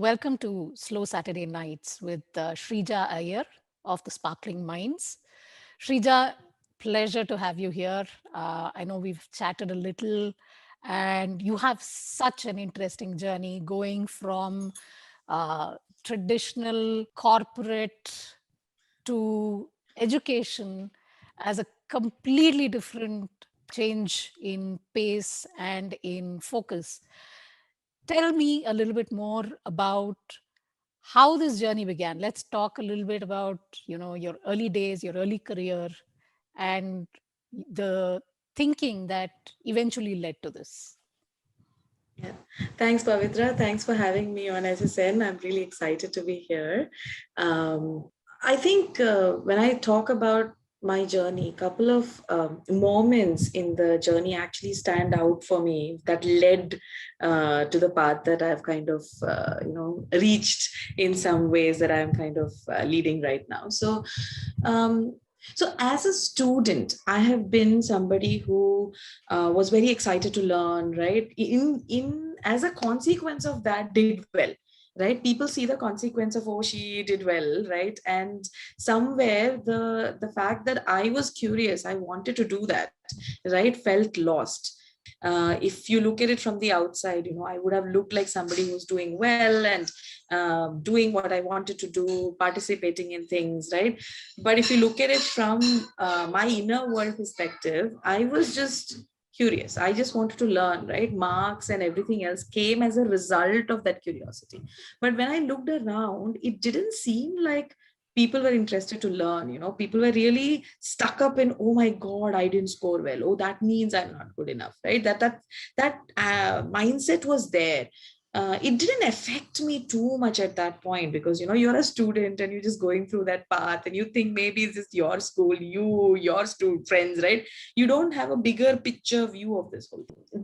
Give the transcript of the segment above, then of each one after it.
Welcome to Slow Saturday Nights with Sreeja Iyer of the Sparkling Minds. Sreeja, pleasure to have you here. I know we've chatted a little, and you have such an interesting journey going from uh, traditional corporate to education as a completely different change in pace and in focus. Tell me a little bit more about how this journey began. Let's talk a little bit about, your early days, your early career, and the thinking that eventually led to this. Yeah. Thanks, Pavitra. Thanks for having me on SSN. I'm really excited to be here. Um, I think when I talk about my journey, a couple of moments in the journey actually stand out for me that led to the path that I've kind of, reached in some ways that I'm kind of leading right now. Um, so as a student, I have been somebody who was very excited to learn, right? In as a consequence of that, did well, right? People see the consequence of, oh, she did well, right? And somewhere the fact that I was curious, I wanted to do that, right, felt lost. If you look at it from the outside, I would have looked like somebody who's doing well and doing what I wanted to do, participating in things, right? But if you look at it from my inner world perspective, I was just curious. I just wanted to learn, right? Marks and everything else came as a result of that curiosity. But when I looked around, it didn't seem like people were interested to learn. People were really stuck up in, oh my god, I didn't score well, oh, that means I'm not good enough, right? That mindset was there. It didn't affect me too much at that point, because you're a student and you're just going through that path and you think maybe it's just your school, your student friends, right? You don't have a bigger picture view of this whole thing.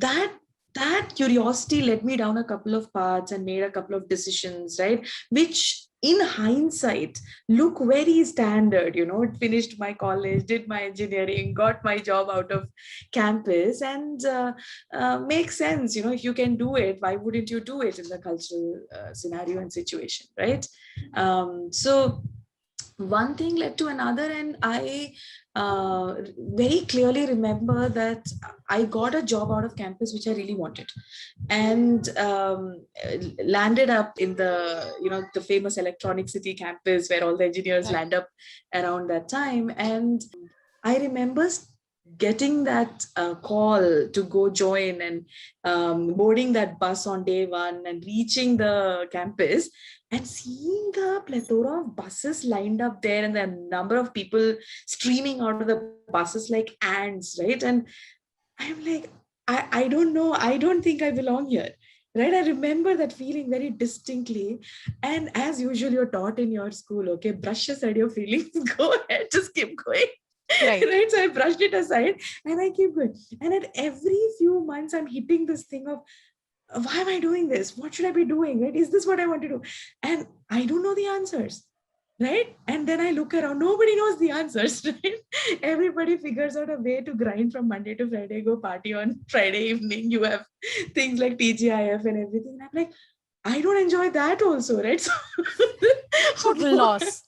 That curiosity led me down a couple of paths and made a couple of decisions, right? Which in hindsight look very standard. Finished my college, did my engineering, got my job out of campus, and makes sense. If you can do it, why wouldn't you do it in the cultural scenario and situation, right? So one thing led to another, and I very clearly remember that I got a job out of campus which I really wanted, and landed up in the famous electronic city campus where all the engineers Right. land up around that time. And I remember getting that call to go join, and boarding that bus on day one and reaching the campus and seeing the plethora of buses lined up there and the number of people streaming out of the buses like ants, right? And I'm like, I don't know, I don't think I belong here. Right. I remember that feeling very distinctly. And as usual, you're taught in your school, okay, brush aside your feelings, go ahead, just keep going. Right. Right. So I brushed it aside and I keep going. And at every few months, I'm hitting this thing of, why am I doing this? What should I be doing? Right? Is this what I want to do? And I don't know the answers. Right. And then I look around, nobody knows the answers. Right. Everybody figures out a way to grind from Monday to Friday, go party on Friday evening. You have things like TGIF and everything. And I'm like, I don't enjoy that also. Right. Total So loss.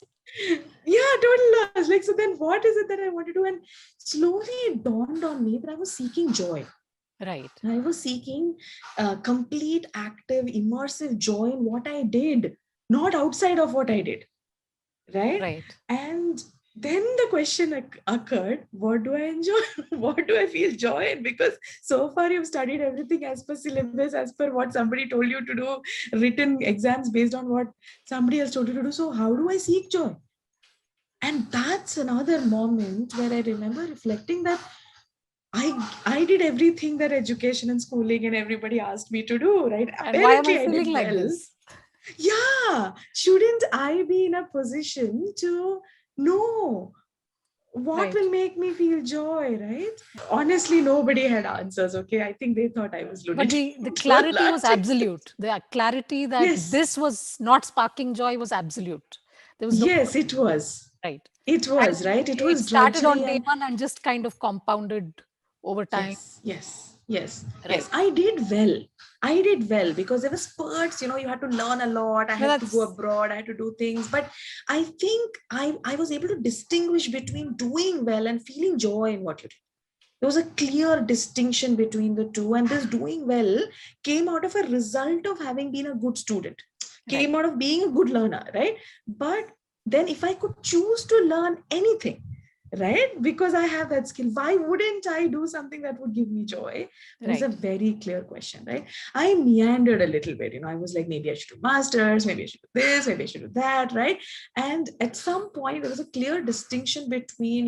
yeah, total loss. Like, so then what is it that I want to do? And slowly it dawned on me that I was seeking joy. Right. I was seeking complete, active, immersive joy in what I did, not outside of what I did. Right. Right. And then the question occurred, what do I enjoy? What do I feel joy in? Because so far you've studied everything as per syllabus, as per what somebody told you to do, written exams based on what somebody else told you to do. So, how do I seek joy? And that's another moment where I remember reflecting that I did everything that education and schooling and everybody asked me to do, right? And why am I Apparently I feeling did like well. this? Yeah. Shouldn't I be in a position to know what Right. will make me feel joy, right? Honestly, nobody had answers. Okay. I think they thought I was But lunatic the to a clarity was large extent. absolute. The clarity that Yes. this was not sparking joy was absolute. There was no Yes, it was. right. It was, And right? It it was started drudgery on day and one and just kind of compounded over time. yes, yes, Yes, Right. yes, I did well. I did well because there were spurts, you had to learn a lot. I No, had to go that's abroad, I had to do things. But I think I was able to distinguish between doing well and feeling joy in what you did. There was a clear distinction between the two, and this doing well came out of a result of having been a good student, right. came out of being a good learner, right? But then if I could choose to learn anything, right, because I have that skill, why wouldn't I do something that would give me joy? That is a Right. very clear question, right? I meandered a little bit, I was like, maybe I should do masters, maybe I should do this, maybe I should do that, right? And at some point there was a clear distinction between,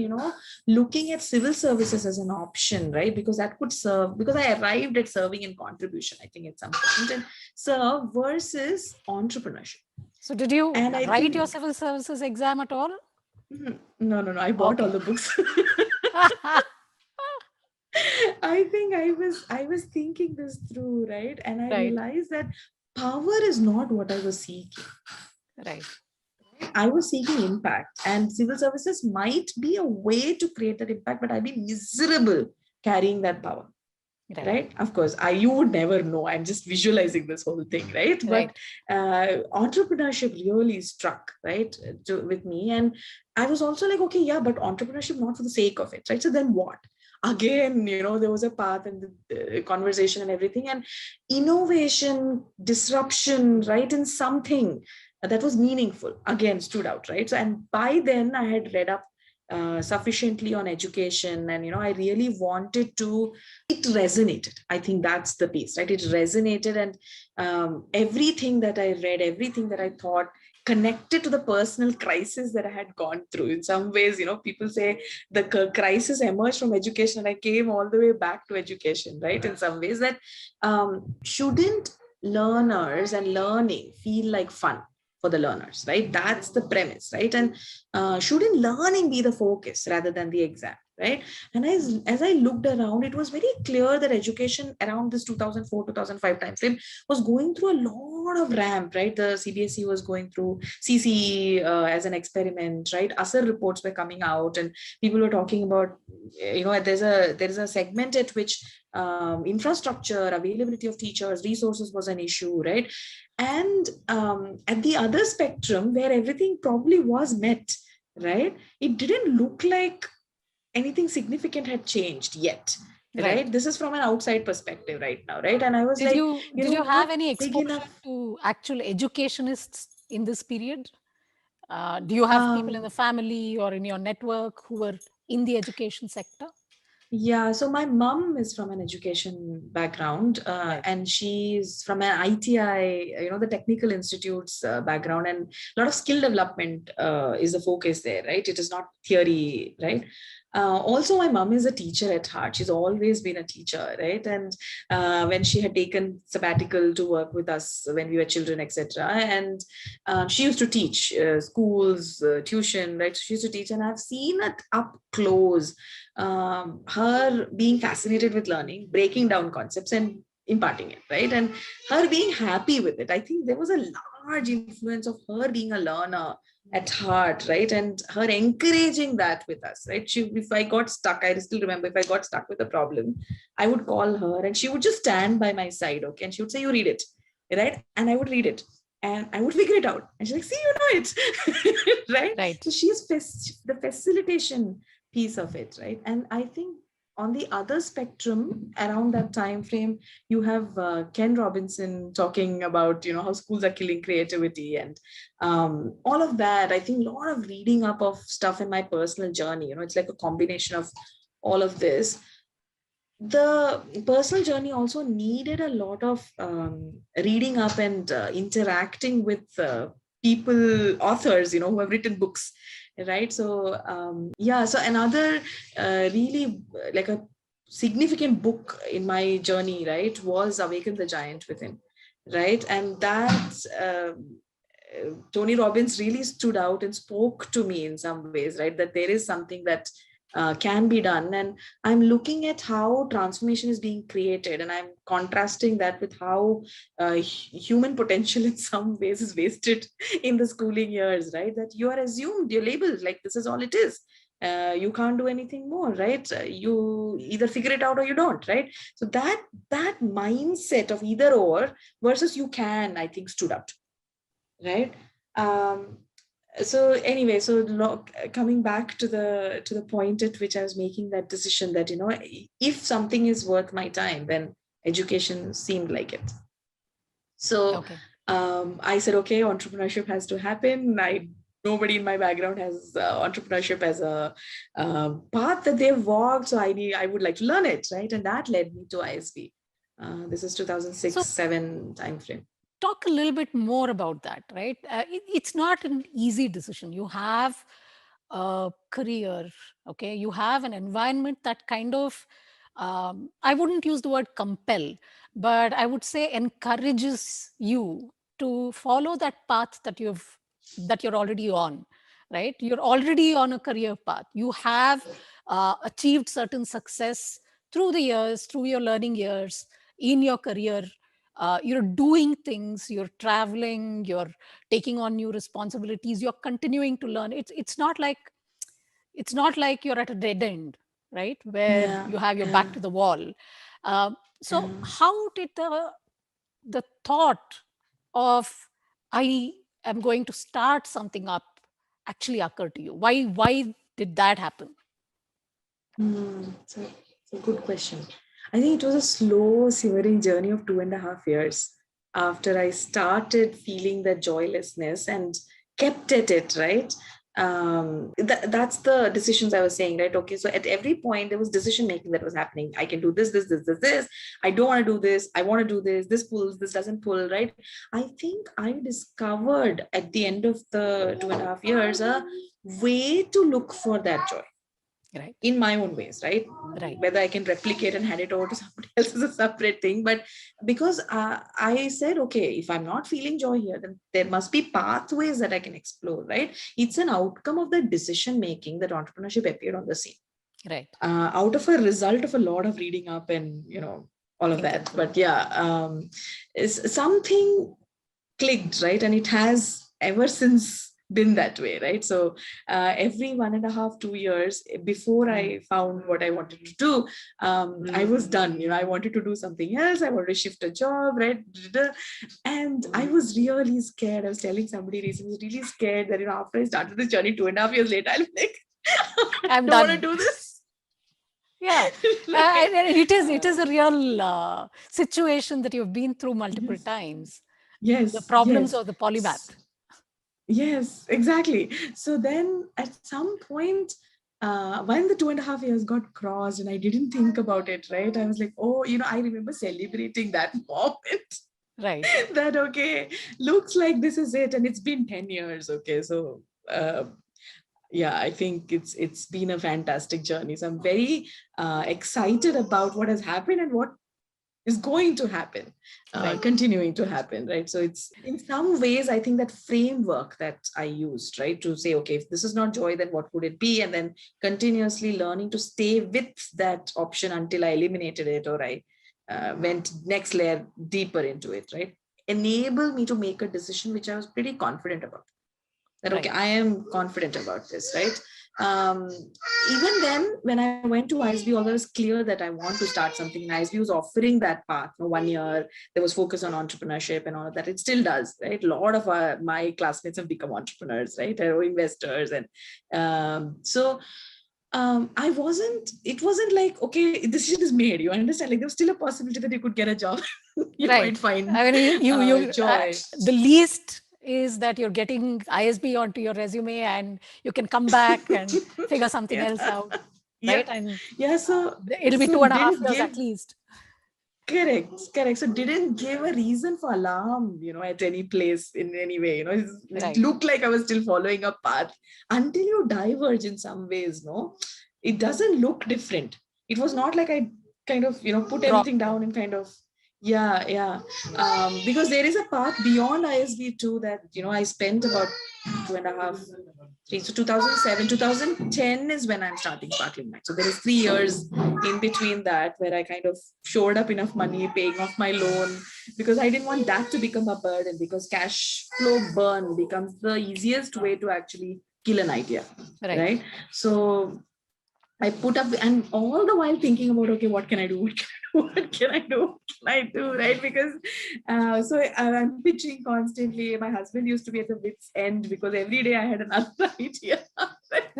looking at civil services as an option, right? Because that could serve, because I arrived at serving in contribution, I think, at some point, and serve versus entrepreneurship. So, did you And I write your think, civil services exam at all? no, no, no, I bought all Okay. the books. I think I was thinking this through, right? And I Right. realized that power is not what I was seeking. Right. I was seeking impact, and civil services might be a way to create that impact, but I'd be miserable carrying that power. Right. Right, of course, you would never know, I'm just visualizing this whole thing, right? But Right. entrepreneurship really struck, right, with me. And I was also like, okay, yeah, but entrepreneurship not for the sake of it, right? So then what? Again, there was a path and the conversation and everything, and innovation, disruption, right, in something that was meaningful again stood out, right? So, and by then I had read up sufficiently on education, and I really wanted to, it resonated. I think that's the piece, right? It resonated, and everything that I read, everything that I thought connected to the personal crisis that I had gone through. In some ways, people say the crisis emerged from education, and I came all the way back to education, right? In some ways, that shouldn't learners and learning feel like fun for the learners, right? That's the premise, right? And shouldn't learning be the focus rather than the exam, right? And as I looked around, it was very clear that education around this 2004 2005 timeframe was going through a lot of ramp, right? The CBSE was going through CCE as an experiment, right? ASER reports were coming out, and people were talking about, there is a segment at which infrastructure, availability of teachers, resources was an issue, right? And at the other spectrum, where everything probably was met, right, it didn't look like anything significant had changed yet, Right. right? This is from an outside perspective right now, right? And I was Did like, you you did know you have what, any big exposure enough. to actual educationists in this period? Do you have people in um the family or in your network who were in the education sector? Yeah, so my mom is from an education background, Right. and she's from an ITI, the technical institutes background, and a lot of skill development is the focus there, right? It is not theory, right? Also, my mom is a teacher at heart. She's always been a teacher, right? And when she had taken sabbatical to work with us when we were children, etc., and she used to teach schools, tuition, right? She used to teach, and I've seen it up close, her being fascinated with learning, breaking down concepts and imparting it, right? And her being happy with it. I think there was a large influence of her being a learner at heart, right? And her encouraging that with us, right? If I got stuck, I still remember, if I got stuck with a problem, I would call her and she would just stand by my side, okay? And she would say, you read it, right? And I would read it and I would figure it out. And she's like, see, you know it, right? Right. So she's the facilitation piece of it, right? And I think on the other spectrum around that time frame, you have Ken Robinson talking about how schools are killing creativity, and all of that. I think a lot of reading up of stuff in my personal journey, it's like a combination of all of this. The personal journey also needed a lot of reading up and interacting with people, authors, who have written books, right? So yeah, so another really like a significant book in my journey, right, was Awaken the Giant Within, right? And that Tony Robbins really stood out and spoke to me in some ways, right? That there is something that can be done. And I'm looking at how transformation is being created, and I'm contrasting that with how human potential in some ways is wasted in the schooling years, right? That you are assumed, you're labeled like this is all it is. You can't do anything more, right? You either figure it out or you don't, right? So that mindset of either or versus you can, I think, stood out, right? um, so anyway, coming back to the point at which I was making that decision, that if something is worth my time, then education seemed like it. So Okay. I said, okay, entrepreneurship has to happen. Nobody in my background has entrepreneurship as a path that they've walked, so I would like to learn it, right? And that led me to ISB. This is So 2006-7 timeframe. talk a little bit more about that, right? It's not an easy decision. You have a career, okay? You have an environment that kind of, I wouldn't use the word compel, but I would say encourages you to follow that path that you're already on, right? You're already on a career path. You have achieved certain success through the years, through your learning years, in your career. You're doing things, you're traveling, you're taking on new responsibilities, you're continuing to learn. It's not like you're at a dead end, right, where Yeah, you have your yeah, back to the wall. So yeah. how did the thought of I am going to start something up actually occur to you? Why did that happen? It's a good question. I think it was a slow, simmering journey of 2.5 years after I started feeling that joylessness and kept at it, right? That's the decisions I was saying, right? Okay, so at every point there was decision making that was happening. I can do this. I don't want to do this. I want to do this. This pulls, this doesn't pull, right? I think I discovered at the end of the 2.5 years a way to look for that joy Right, in my own ways, right? right, Whether I can replicate and hand it over to somebody else is a separate thing. But because I said, okay, if I'm not feeling joy here, then there must be pathways that I can explore, right? It's an outcome of the decision making that entrepreneurship appeared on the scene, right. out of a result of a lot of reading up and all of that. Incredible. But yeah, is something clicked, right? And it has ever since been that way, right? So every 1.5 2 years before I found what I wanted to do, I was done. I wanted to do something else. I wanted to shift a job, right? And I was really scared. I was telling somebody recently, I was really scared that after I started this journey 2.5 years later, I'll be like, I I'm don't want to done. do this. Yeah, Right? and it is a real situation that you've been through multiple Yes, times. The yes, problems yes. of the polymath. Yes, exactly. So then at some point, when the 2.5 years got crossed and I didn't think about it, right? I was like, oh, I remember celebrating that moment. Right, That, okay, looks like this is it. And it's been 10 years. Okay. So, yeah, I think it's been a fantastic journey. So I'm very excited about what has happened and what is going to happen, right, continuing to happen, right? So it's in some ways, I think that framework that I used, right, to say, okay, if this is not joy, then what would it be? And then continuously learning to stay with that option until I eliminated it, or I went next layer deeper into it, right? Enabled me to make a decision which I was pretty confident about, that okay, right. I am confident about this, right? um, Even then when I went to ISB, although it was clear that I want to start something, and ISB was offering that path for 1 year, there was focus on entrepreneurship and all of that. It still does, right? A lot of my classmates have become entrepreneurs, right, or investors. And it wasn't like, okay, the decision is made, you understand, like there was still a possibility that you could get a job. You might Right. find I mean, joy. the least is that you're getting ISB onto your resume and you can come back and figure something Yeah. else out, right? Yeah. And Yeah. So it'll be so two and a half didn't years give at least. correct. So didn't give a reason for alarm, at any place in any way. It Right. looked like I was still following a path until you diverge in some ways, no? It doesn't look different. It was not like I kind of, put Drop. everything down and kind of, Yeah. Because there is a path beyond ISB too that, I spent about 2.5, 3. So 2007, 2010 is when I'm starting Sparkling Mind. So there is 3 years in between that where I kind of shored up enough money, paying off my loan, because I didn't want that to become a burden, because cash flow burn becomes the easiest way to actually kill an idea, Right. right? So I put up, and all the while thinking about, okay, what can I do? What can I do? What can I do? Right? Because I'm pitching constantly. My husband used to be at the wit's end because every day I had another idea.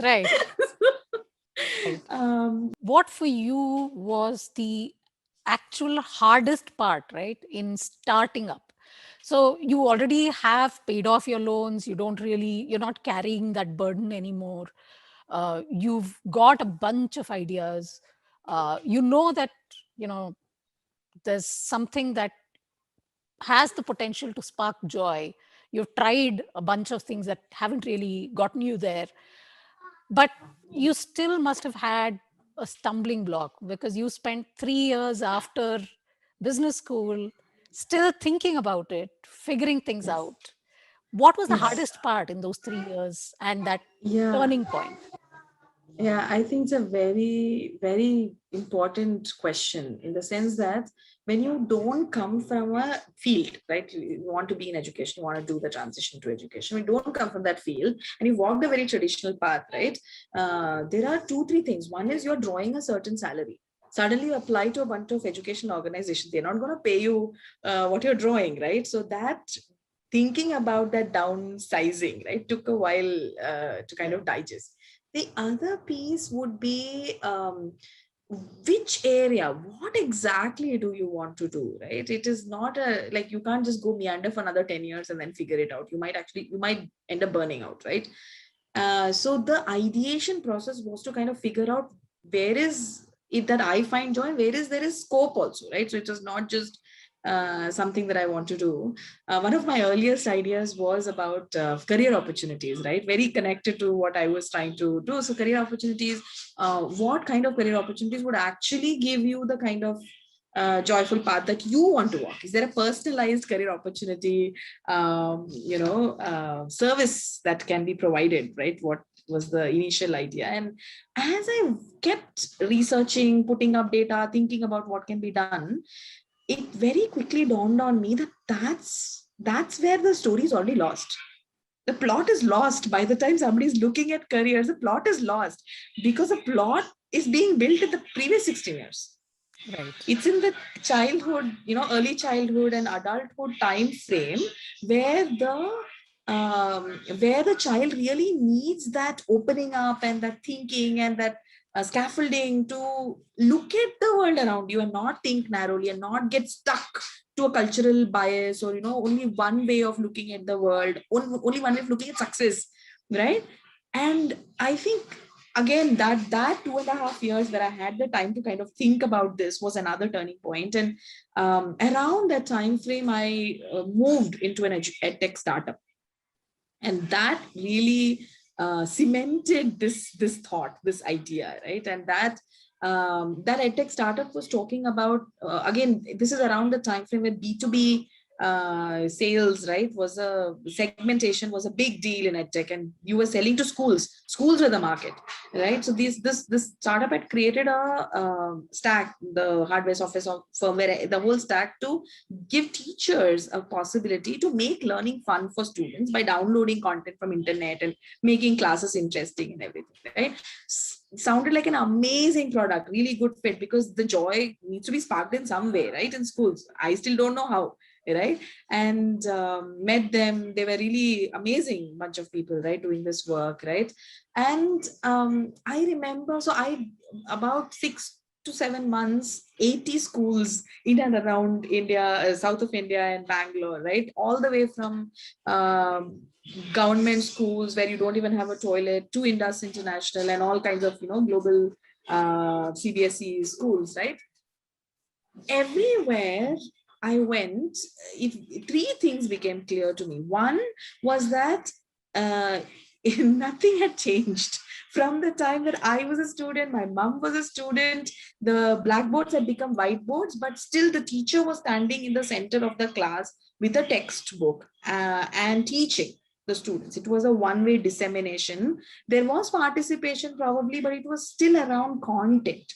Right. Right. What for you was the actual hardest part, right, in starting up? So you already have paid off your loans. You're not carrying that burden anymore. You've got a bunch of ideas. You know that, you know, there's something that has the potential to spark joy. You've tried a bunch of things that haven't really gotten you there, but you still must have had a stumbling block because you spent 3 years after business school still thinking about it, figuring things Yes. out. What was the Yes. hardest part in those 3 years and that Yeah. turning point? Yeah, I think it's a very, very important question, in the sense that when you don't come from a field, right? You want to be in education, you want to do the transition to education. We don't come from that field and you walked a very traditional path, right? There are two, three things. One is you're drawing a certain salary. Suddenly you apply to a bunch of education organizations. They're not going to pay you what you're drawing, right? So that thinking about that downsizing, right, took a while to kind of digest. The other piece would be which area, what exactly do you want to do, right? It is not a, like, you can't just go meander for another 10 years and then figure it out. You might end up burning out, right? So the ideation process was to kind of figure out where is it that I find joy, where is there is scope also, right? So it was not just something that I want to do. One of my earliest ideas was about career opportunities, right? Very connected to what I was trying to do. So career opportunities, what kind of career opportunities would actually give you the kind of joyful path that you want to walk? Is there a personalized career opportunity, service that can be provided, right? What was the initial idea? And as I kept researching, putting up data, thinking about what can be done, it very quickly dawned on me that that's where the story is already lost. The plot is lost by the time somebody is looking at careers. The plot is lost because the plot is being built in the previous 16 years. Right. It's in the childhood, early childhood and adulthood time frame where the child really needs that opening up and that thinking and that scaffolding to look at the world around you and not think narrowly and not get stuck to a cultural bias, or only one way of looking at the world, only one way of looking at success, right? And I think, again, that 2.5 years where I had the time to kind of think about this was another turning point. And around that time frame, I moved into an edtech startup, and that really cemented this thought, this idea, right? And that edtech startup was talking about, again, this is around the time frame where B2B sales, right, was a segmentation, was a big deal in edtech, and you were selling to schools were the market, right? So this startup had created a stack, the hardware, software, firmware, the whole stack, to give teachers a possibility to make learning fun for students by downloading content from internet and making classes interesting and everything, right? Sounded like an amazing product, really good fit, because the joy needs to be sparked in some way, right? In schools, I still don't know how, right? And met them. They were really amazing bunch of people, right, doing this work, right? And I remember, so I, about 6 to 7 months, 80 schools in and around India, south of India and Bangalore, right? All the way from government schools where you don't even have a toilet to Indus International and all kinds of, global CBSE schools, right? Everywhere I went, three things became clear to me. One was that uh, nothing had changed From the time that I was a student, my mom was a student, the blackboards had become whiteboards, but still the teacher was standing in the center of the class with a textbook and teaching the students. It was a one-way dissemination. There was participation probably, but it was still around content,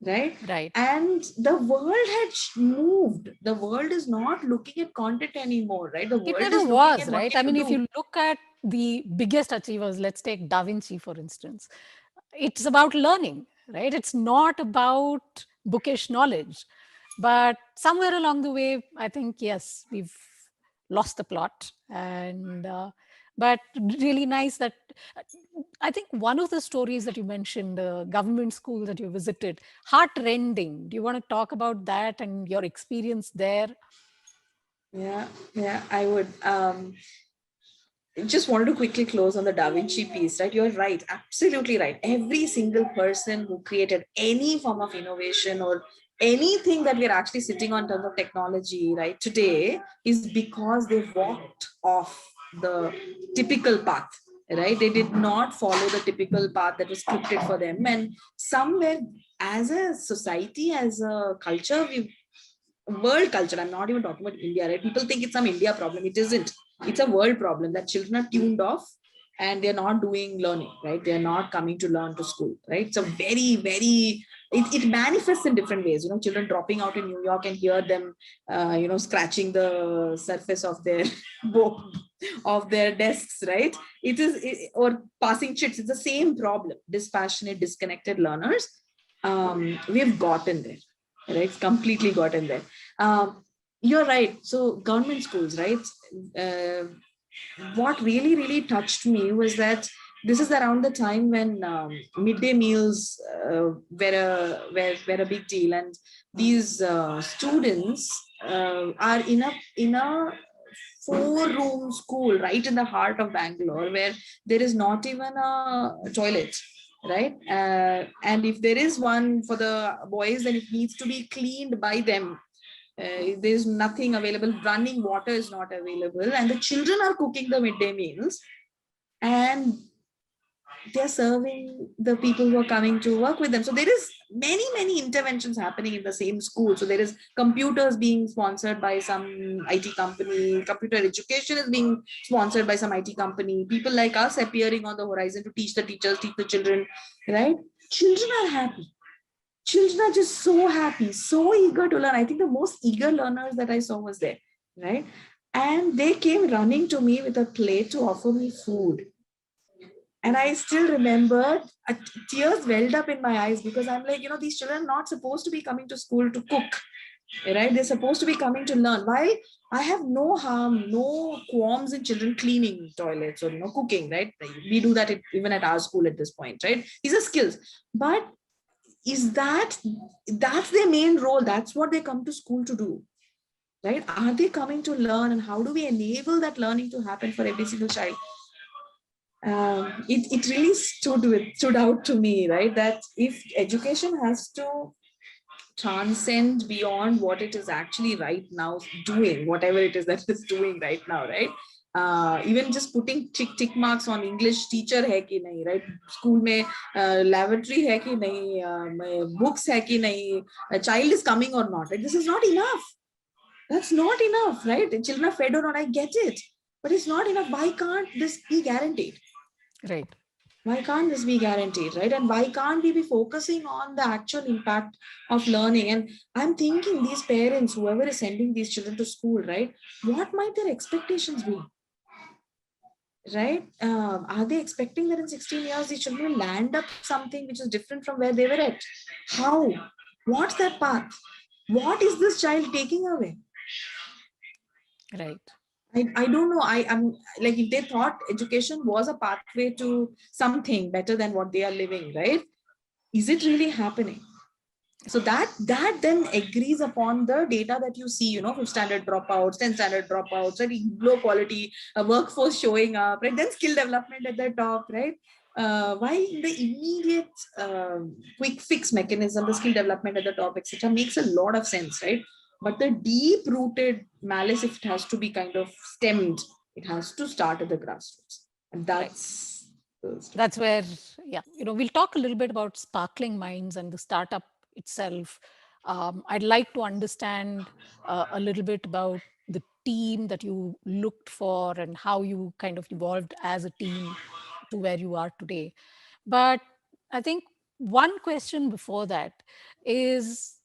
right? Right. And the world had moved. The world is not looking at content anymore, right? The It world never is looking was, at what right? can I you mean, if do. you look at the biggest achievers, let's take Da Vinci, for instance, it's about learning, right? It's not about bookish knowledge. But somewhere along the way, I think, yes, we've lost the plot. But really nice that I think one of the stories that you mentioned, the government school that you visited, heart-rending. Do you want to talk about that and your experience there? Yeah, yeah, I would. Just wanted to quickly close on the Da Vinci piece, right? You're right, absolutely right. Every single person who created any form of innovation or anything that we're actually sitting on in terms of technology, right, today is because they walked off the typical path, right? They did not follow the typical path that was scripted for them. And somewhere, as a society, as a culture, we world culture. I'm not even talking about India, right? People think it's some India problem. It isn't. It's a world problem that children are tuned off and they're not doing learning, right? They're not coming to learn to school, right? So it manifests in different ways. Children dropping out in New York and hear them, scratching the surface of their of their desks, right? Or passing chits. It's the same problem. Dispassionate, disconnected learners. We've gotten there, right? Completely gotten there. You're right. So government schools, right? Uh, what really, really touched me was that this is around the time when midday meals were a big deal, and these students are in a four-room school right in the heart of Bangalore, where there is not even a toilet, right? And if there is one for the boys, then it needs to be cleaned by them. There's nothing available. Running water is not available, and the children are cooking the midday meals, and they're serving the people who are coming to work with them. So there is many interventions happening in the same school. So there is computers being sponsored by some IT company. Computer education is being sponsored by some IT company. People like us appearing on the horizon to teach the teachers, teach the children, right? Children are happy. Children are just so happy, so eager to learn. I think the most eager learners that I saw was there, right? And they came running to me with a plate to offer me food. And I still remember tears welled up in my eyes, because I'm like, these children are not supposed to be coming to school to cook, right? They're supposed to be coming to learn. While I have no harm, no qualms in children cleaning toilets or cooking, right? We do that even at our school at this point, right? These are skills. But is that's their main role? That's what they come to school to do, right? Are they coming to learn, and how do we enable that learning to happen for every single child? It really stood out to me, right? That if education has to transcend beyond what it is actually right now doing, whatever it is that it's doing right now, right? Even just putting tick marks on English teacher hai ki nahi, right? School mein lavatory hai ki nahi, books hai ki nahi, a child is coming or not, right? This is not enough. That's not enough, right? The children are fed or not, I get it, but it's not enough. Why can't this be guaranteed? Right. Why can't this be guaranteed, right? And why can't we be focusing on the actual impact of learning? And I'm thinking these parents, whoever is sending these children to school, right? What might their expectations be, right? Are they expecting that in 16 years these children will land up something which is different from where they were at? How? What's that path? What is this child taking away? Right. I don't know. I'm like, if they thought education was a pathway to something better than what they are living, right? Is it really happening? So that then agrees upon the data that you see, fifth standard dropouts, 10th standard dropouts, right? Low quality workforce showing up, right? Then skill development at the top, right? Why the immediate quick fix mechanism, the skill development at the top, etc., makes a lot of sense, right? But the deep rooted malice, if it has to be kind of stemmed, it has to start at the grassroots, and Right. That's where, yeah, we'll talk a little bit about Sparkling Minds and the startup itself. I'd like to understand a little bit about the team that you looked for and how you kind of evolved as a team to where you are today. But I think one question before that is,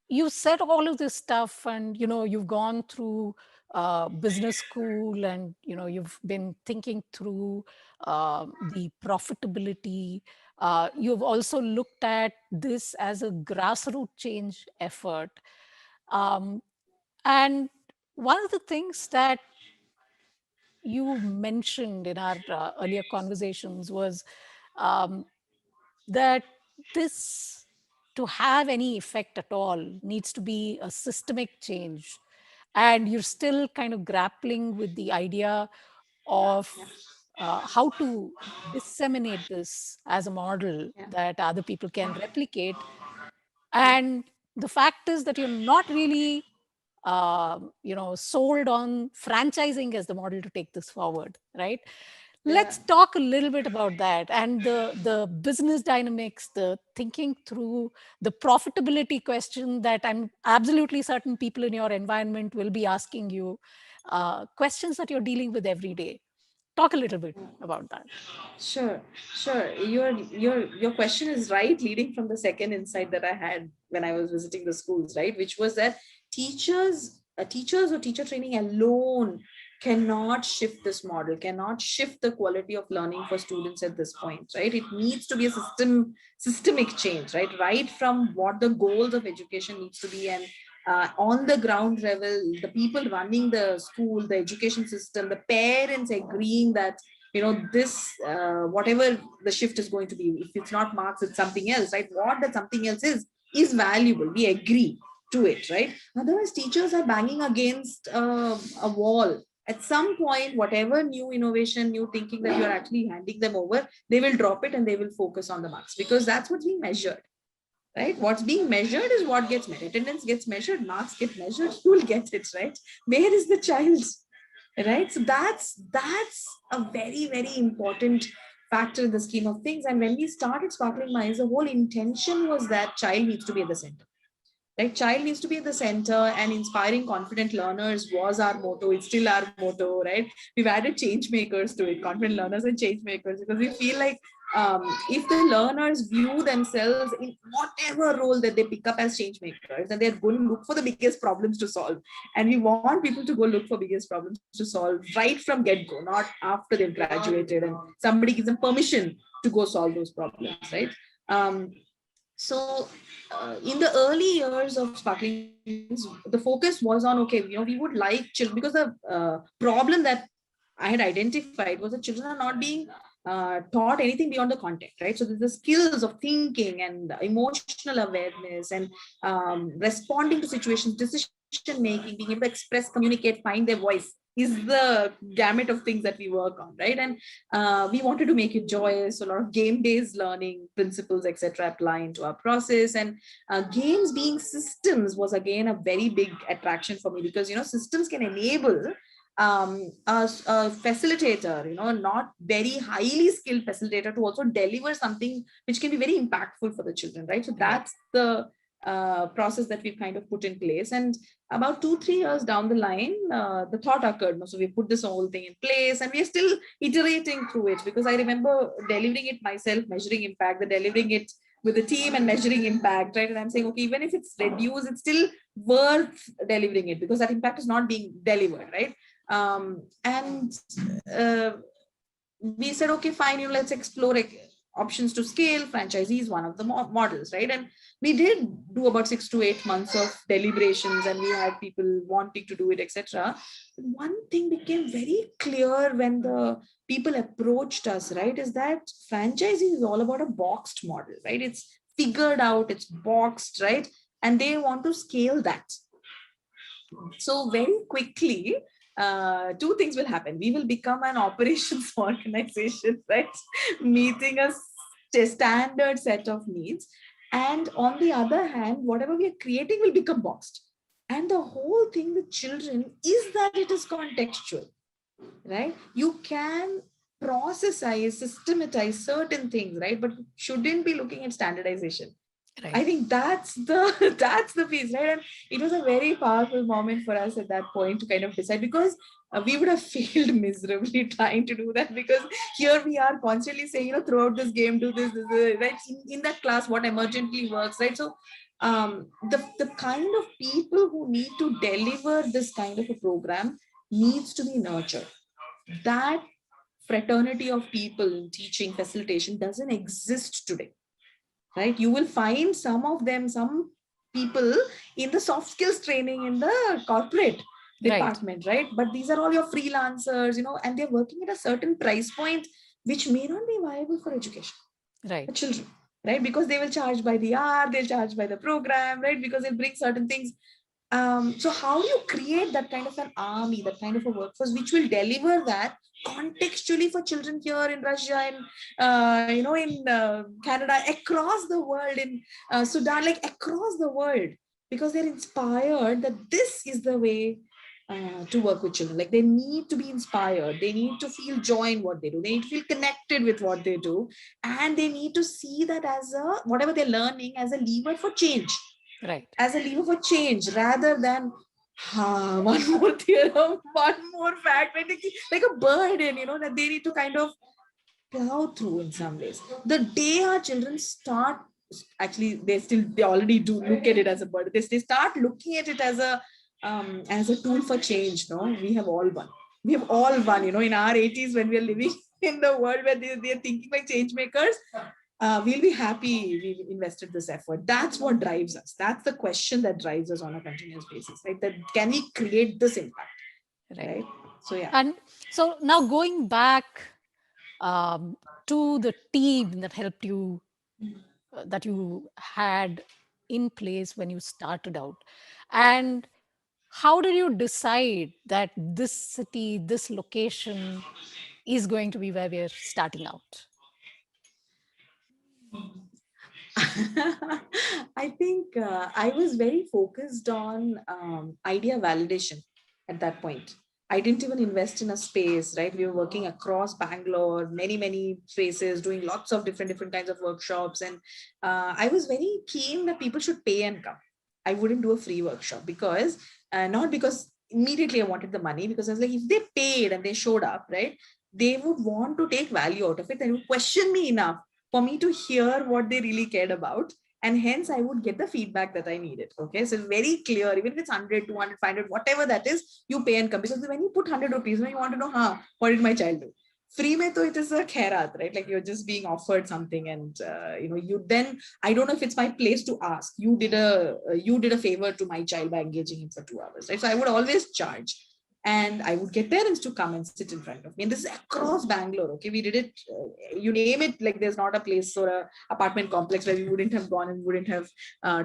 you said all of this stuff, and you've gone through business school, and you've been thinking through the profitability. You've also looked at this as a grassroots change effort. um, and one of the things that you mentioned in our earlier conversations was um, that this, to have any effect at all, needs to be a systemic change. And you're still kind of grappling with the idea of how to disseminate this as a model Yeah. that other people can replicate. And the fact is that you're not really sold on franchising as the model to take this forward, right? Yeah. Let's talk a little bit about that and the business dynamics, the thinking through the profitability question that I'm absolutely certain people in your environment will be asking you, questions that you're dealing with every day. Talk a little bit about that. Sure, sure. Your question is right, leading from the second insight that I had when I was visiting the schools, right? Which was that teachers or teacher training alone cannot shift this model, cannot shift the quality of learning for students at this point, right? It needs to be a systemic change, right? Right from what the goals of education needs to be, and on the ground level, the people running the school, the education system, the parents agreeing that this whatever the shift is going to be, if it's not marks, it's something else, right? What that something else is valuable, we agree to it, right? Otherwise teachers are banging against a wall. At some point, whatever new innovation, new thinking that you're actually handing them over, they will drop it and they will focus on the marks, because that's what's being measured, right? What's being measured is what gets measured. Attendance gets measured, marks get measured, you will get it, right? Where is the child, right? So that's a very, very important factor in the scheme of things. And when we started Sparkling Minds, the whole intention was that child needs to be at the center, right? Child needs to be at the center, and inspiring confident learners was our motto. It's still our motto, right? We've added change makers to it, confident learners and change makers, because we feel like if the learners view themselves in whatever role that they pick up as change makers, and they're going to look for the biggest problems to solve. And we want people to go look for biggest problems to solve right from get-go, not after they've graduated and somebody gives them permission to go solve those problems, right? So in the early years of Sparkling Minds, the focus was on, okay, we would like children, because the problem that I had identified was that children are not being taught anything beyond the content, right? So there's the skills of thinking and emotional awareness and responding to situations, decision making, being able to express, communicate, find their voice is the gamut of things that we work on, right? And we wanted to make it joyous, so a lot of game-based learning principles, etc., apply into our process. And games being systems was again a very big attraction for me, because systems can enable a facilitator, not very highly skilled facilitator, to also deliver something which can be very impactful for the children, right? So that's the process that we've kind of put in place. And about 2-3 years down the line, the thought occurred. So we put this whole thing in place, and we're still iterating through it, because I remember delivering it myself, measuring impact, then delivering it with the team and measuring impact, right? And I'm saying, okay, even if it's reduced, it's still worth delivering it, because that impact is not being delivered, right? And uh, we said, okay, fine, let's explore options to scale. Franchisee is one of the models, right? And we did do about 6 to 8 months of deliberations, and we had people wanting to do it, etc. One thing became very clear when the people approached us, right, is that franchising is all about a boxed model, right? It's figured out, it's boxed, right? And they want to scale that. So very quickly, two things will happen. We will become an operations organization, right? Meeting a standard set of needs. And on the other hand, whatever we are creating will become boxed. And the whole thing with children is that it is contextual, right? You can processize, systematize certain things, right? But shouldn't be looking at standardization. I Right. think that's the that's the piece, right? And it was a very powerful moment for us at that point to kind of decide, because we would have failed miserably trying to do that, because here we are constantly saying, throughout this game, do this, right? In that class, what emergently works, right? So the kind of people who need to deliver this kind of a program needs to be nurtured. That fraternity of people in teaching facilitation doesn't exist today, right? You will find some of them, some people in the soft skills training in the corporate Right. department, right? But these are all your freelancers, and they're working at a certain price point which may not be viable for education for Right. children, right? Because they will charge by the hour, they'll charge by the program, right? Because they'll bring certain things. So how do you create that kind of an army, that kind of a workforce which will deliver that contextually for children here in Russia, in in Canada, across the world, in Sudan, like across the world, because they're inspired that this is the way to work with children. Like they need to be inspired, they need to feel joy in what they do, they need to feel connected with what they do, and they need to see that as a whatever they're learning as a lever for change, Right. as a lever for change, rather than one more theorem, one more fact, right? Like a burden, that they need to kind of plow through in some ways. The day our children start, actually, they already do look at it as a burden. They start looking at it as a tool for change. No, we have all won. We have all won. In our 80s, when we are living in the world where they are thinking like change makers, we'll be happy we invested this effort. That's what drives us. That's the question that drives us on a continuous basis, right? That can we create this impact, Right. right? So yeah. And so now going back um, to the team that helped you, that you had in place when you started out, and how did you decide that this city, this location is going to be where we're starting out? I think I was very focused on idea validation at that point. I didn't even invest in a space, right? We were working across Bangalore, many places, doing lots of different kinds of workshops. And I was very keen that people should pay and come. I wouldn't do a free workshop because, not because immediately I wanted the money, because I was like, if they paid and they showed up, right, they would want to take value out of it. They would question me enough for me to hear what they really cared about, and hence I would get the feedback that I needed. Okay, so it's very clear, even if it's 100, 200, 500, whatever that is, you pay and come, because when you put 100 rupees, you want to know, what did my child do? Free mein to it is a khairat, right? Like you're just being offered something, and you then, I don't know if it's my place to ask, you did a favor to my child by engaging him for 2 hours, right? So I would always charge, and I would get parents to come and sit in front of me. And this is across Bangalore. Okay, we did it. You name it, like there's not a place or a apartment complex where we wouldn't have gone and wouldn't have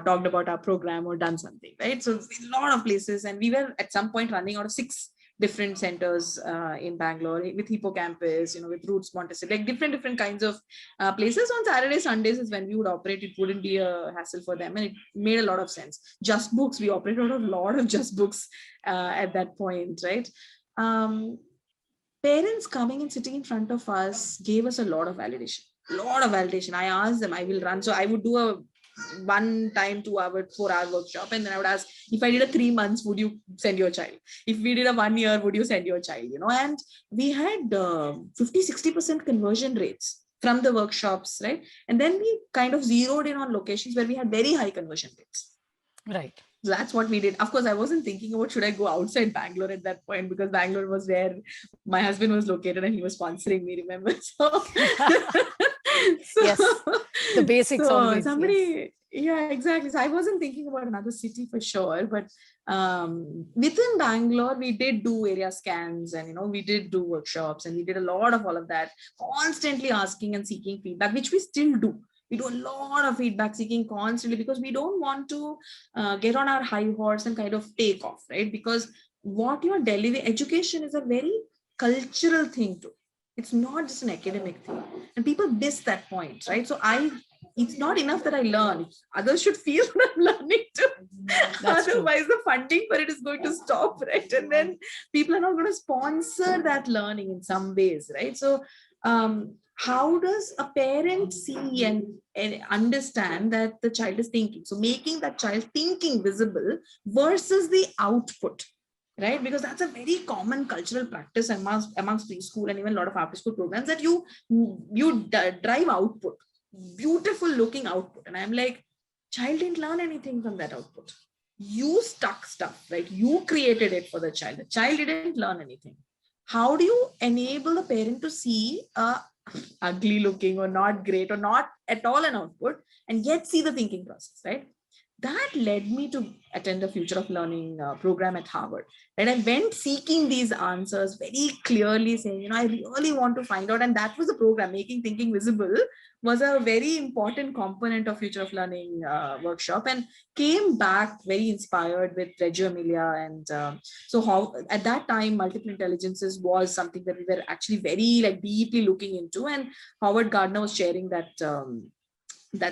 talked about our program or done something, right? So a lot of places, and we were at some point running out of 6 different centers in Bangalore, with Hippocampus, with Roots Montessori, like different kinds of places. On Saturday, Sundays is when we would operate. It wouldn't be a hassle for them, and it made a lot of sense. Just Books, we operate out of a lot of Just Books at that point, right? Um, Parents coming and sitting in front of us gave us a lot of validation. I asked them, I will run. So I would do a 1 time 2 hour 4 hour workshop, and then I would ask, if I did a 3 months, would you send your child? If we did a 1 year, would you send your child? And we had 50-60% conversion rates from the workshops, right? And then we kind of zeroed in on locations where we had very high conversion rates. Right. So that's what we did. Of course, I wasn't thinking about should I go outside Bangalore at that point, because Bangalore was where my husband was located and he was sponsoring me, remember? So, Yes, so, the basics so always. Yes. somebody, yeah, exactly. So I wasn't thinking about another city for sure, but within Bangalore, we did do area scans, and we did do workshops, and we did a lot of all of that, constantly asking and seeking feedback, which we still do. We do a lot of feedback seeking constantly, because we don't want to get on our high horse and kind of take off, right? Because what you're delivering, education is a very cultural thing too. It's not just an academic thing, and people miss that point, right? So it's not enough that I learn. Others should feel that I'm learning too. That's true. Otherwise, the funding for it is going to stop, right? And then people are not going to sponsor that learning in some ways, right? So how does a parent see and understand that the child is thinking? So making that child thinking visible versus the output, right? Because that's a very common cultural practice amongst preschool and even a lot of after school programs, that you drive output, beautiful looking output. And I'm like, child didn't learn anything from that output. You stuck stuff, right? You created it for the child didn't learn anything. How do you enable the parent to see a ugly looking or not great or not at all an output and yet see the thinking process, right? That led me to attend the future of learning program at Harvard. And I went seeking these answers very clearly, saying, I really want to find out. And that was the program. Making thinking visible was a very important component of future of learning workshop, and came back very inspired with Reggio Emilia. And so how at that time multiple intelligences was something that we were actually very like deeply looking into. And Howard Gardner was sharing that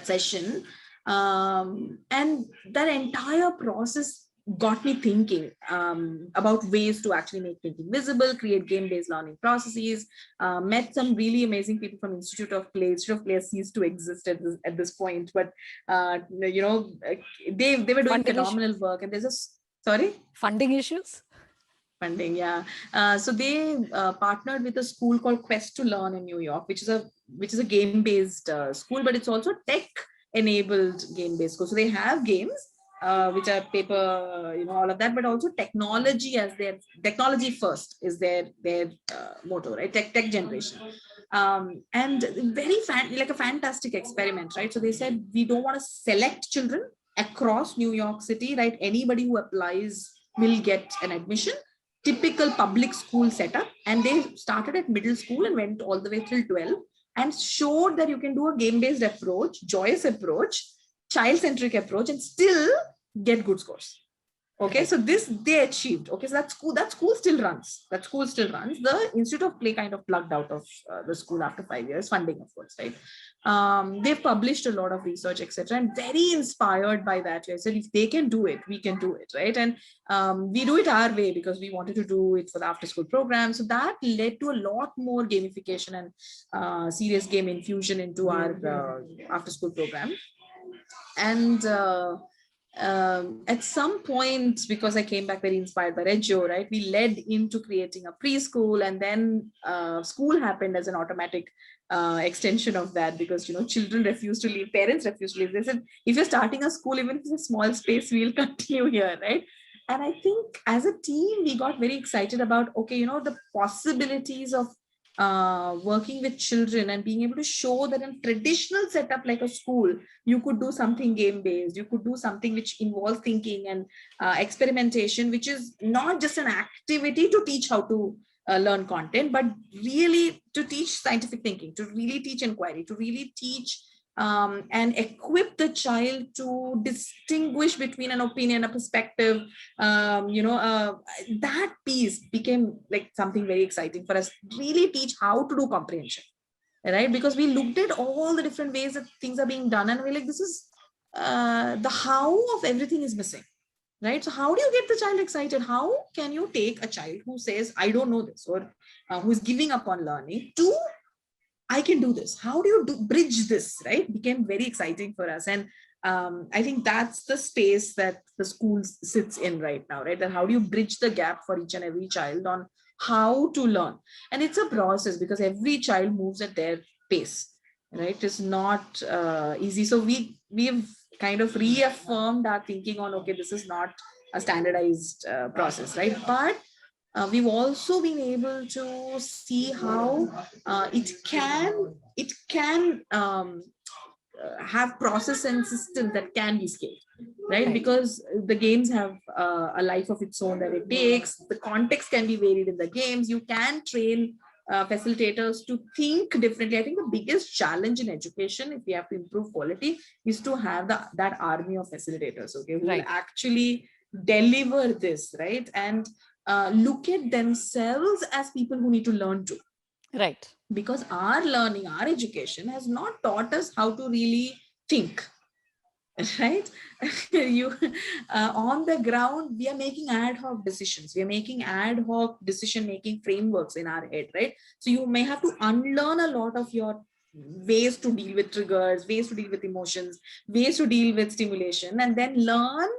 session, and that entire process got me thinking about ways to actually make thinking visible, create game-based learning processes. Met some really amazing people from Institute of Play. Institute of Play ceased to exist at this point, but they were doing Funding phenomenal work. And there's a sorry, funding issues. funding, yeah. So they partnered with a school called Quest to Learn in New York, which is a game-based school, but it's also tech-enabled game-based school. So they have games which are paper, all of that, but also technology as their technology first is their motto, right? Tech generation. And like a fantastic experiment, right? So they said, we don't want to select children across New York City, right? Anybody who applies will get an admission, typical public school setup. And they started at middle school and went all the way till 12, and showed that you can do a game-based approach, joyous approach, child-centric approach, and still get good scores. Okay, right. So this they achieved. Okay, so that school still runs. The Institute of Play kind of plugged out of the school after 5 years, funding, of course, right? They've published a lot of research, etc., and very inspired by that. I said, if they can do it, we can do it, right? And we do it our way because we wanted to do it for the after school program. So that led to a lot more gamification and serious game infusion into our after school program. And at some point, because I came back very inspired by Reggio, right, we led into creating a preschool, and then school happened as an automatic extension of that, because children refuse to leave, parents refuse to leave. They said, if you're starting a school, even if it's a small space, we'll continue here, right? And I think as a team, we got very excited about, okay, the possibilities of working with children and being able to show that in traditional setup like a school, you could do something game based, you could do something which involves thinking and experimentation, which is not just an activity to teach how to learn content, but really to teach scientific thinking, to really teach inquiry, to really teach and equip the child to distinguish between an opinion, a perspective. That piece became like something very exciting for us. Really teach how to do comprehension, right? Because we looked at all the different ways that things are being done, and we're like, this is the how of everything is missing, right? So how do you get the child excited? How can you take a child who says, I don't know this, or who is giving up on learning, to I can do this? How do you bridge this, right? Became very exciting for us. And I think that's the space that the school sits in right now, right? That how do you bridge the gap for each and every child on how to learn? And it's a process, because every child moves at their pace, right? It's not easy. So we've kind of reaffirmed our thinking on, okay, this is not a standardized process, right? But we've also been able to see how it can have process and systems that can be scaled, right? Because the games have a life of its own that it takes. The context can be varied in the games. You can train facilitators to think differently. I think the biggest challenge in education, if we have to improve quality, is to have that army of facilitators, okay, who will actually deliver this, right? And look at themselves as people who need to learn too. Right. Because our learning, our education has not taught us how to really think, right? You on the ground, we are making ad hoc decisions. We are making ad hoc decision making frameworks in our head, right? So you may have to unlearn a lot of your ways to deal with triggers, ways to deal with emotions, ways to deal with stimulation, and then learn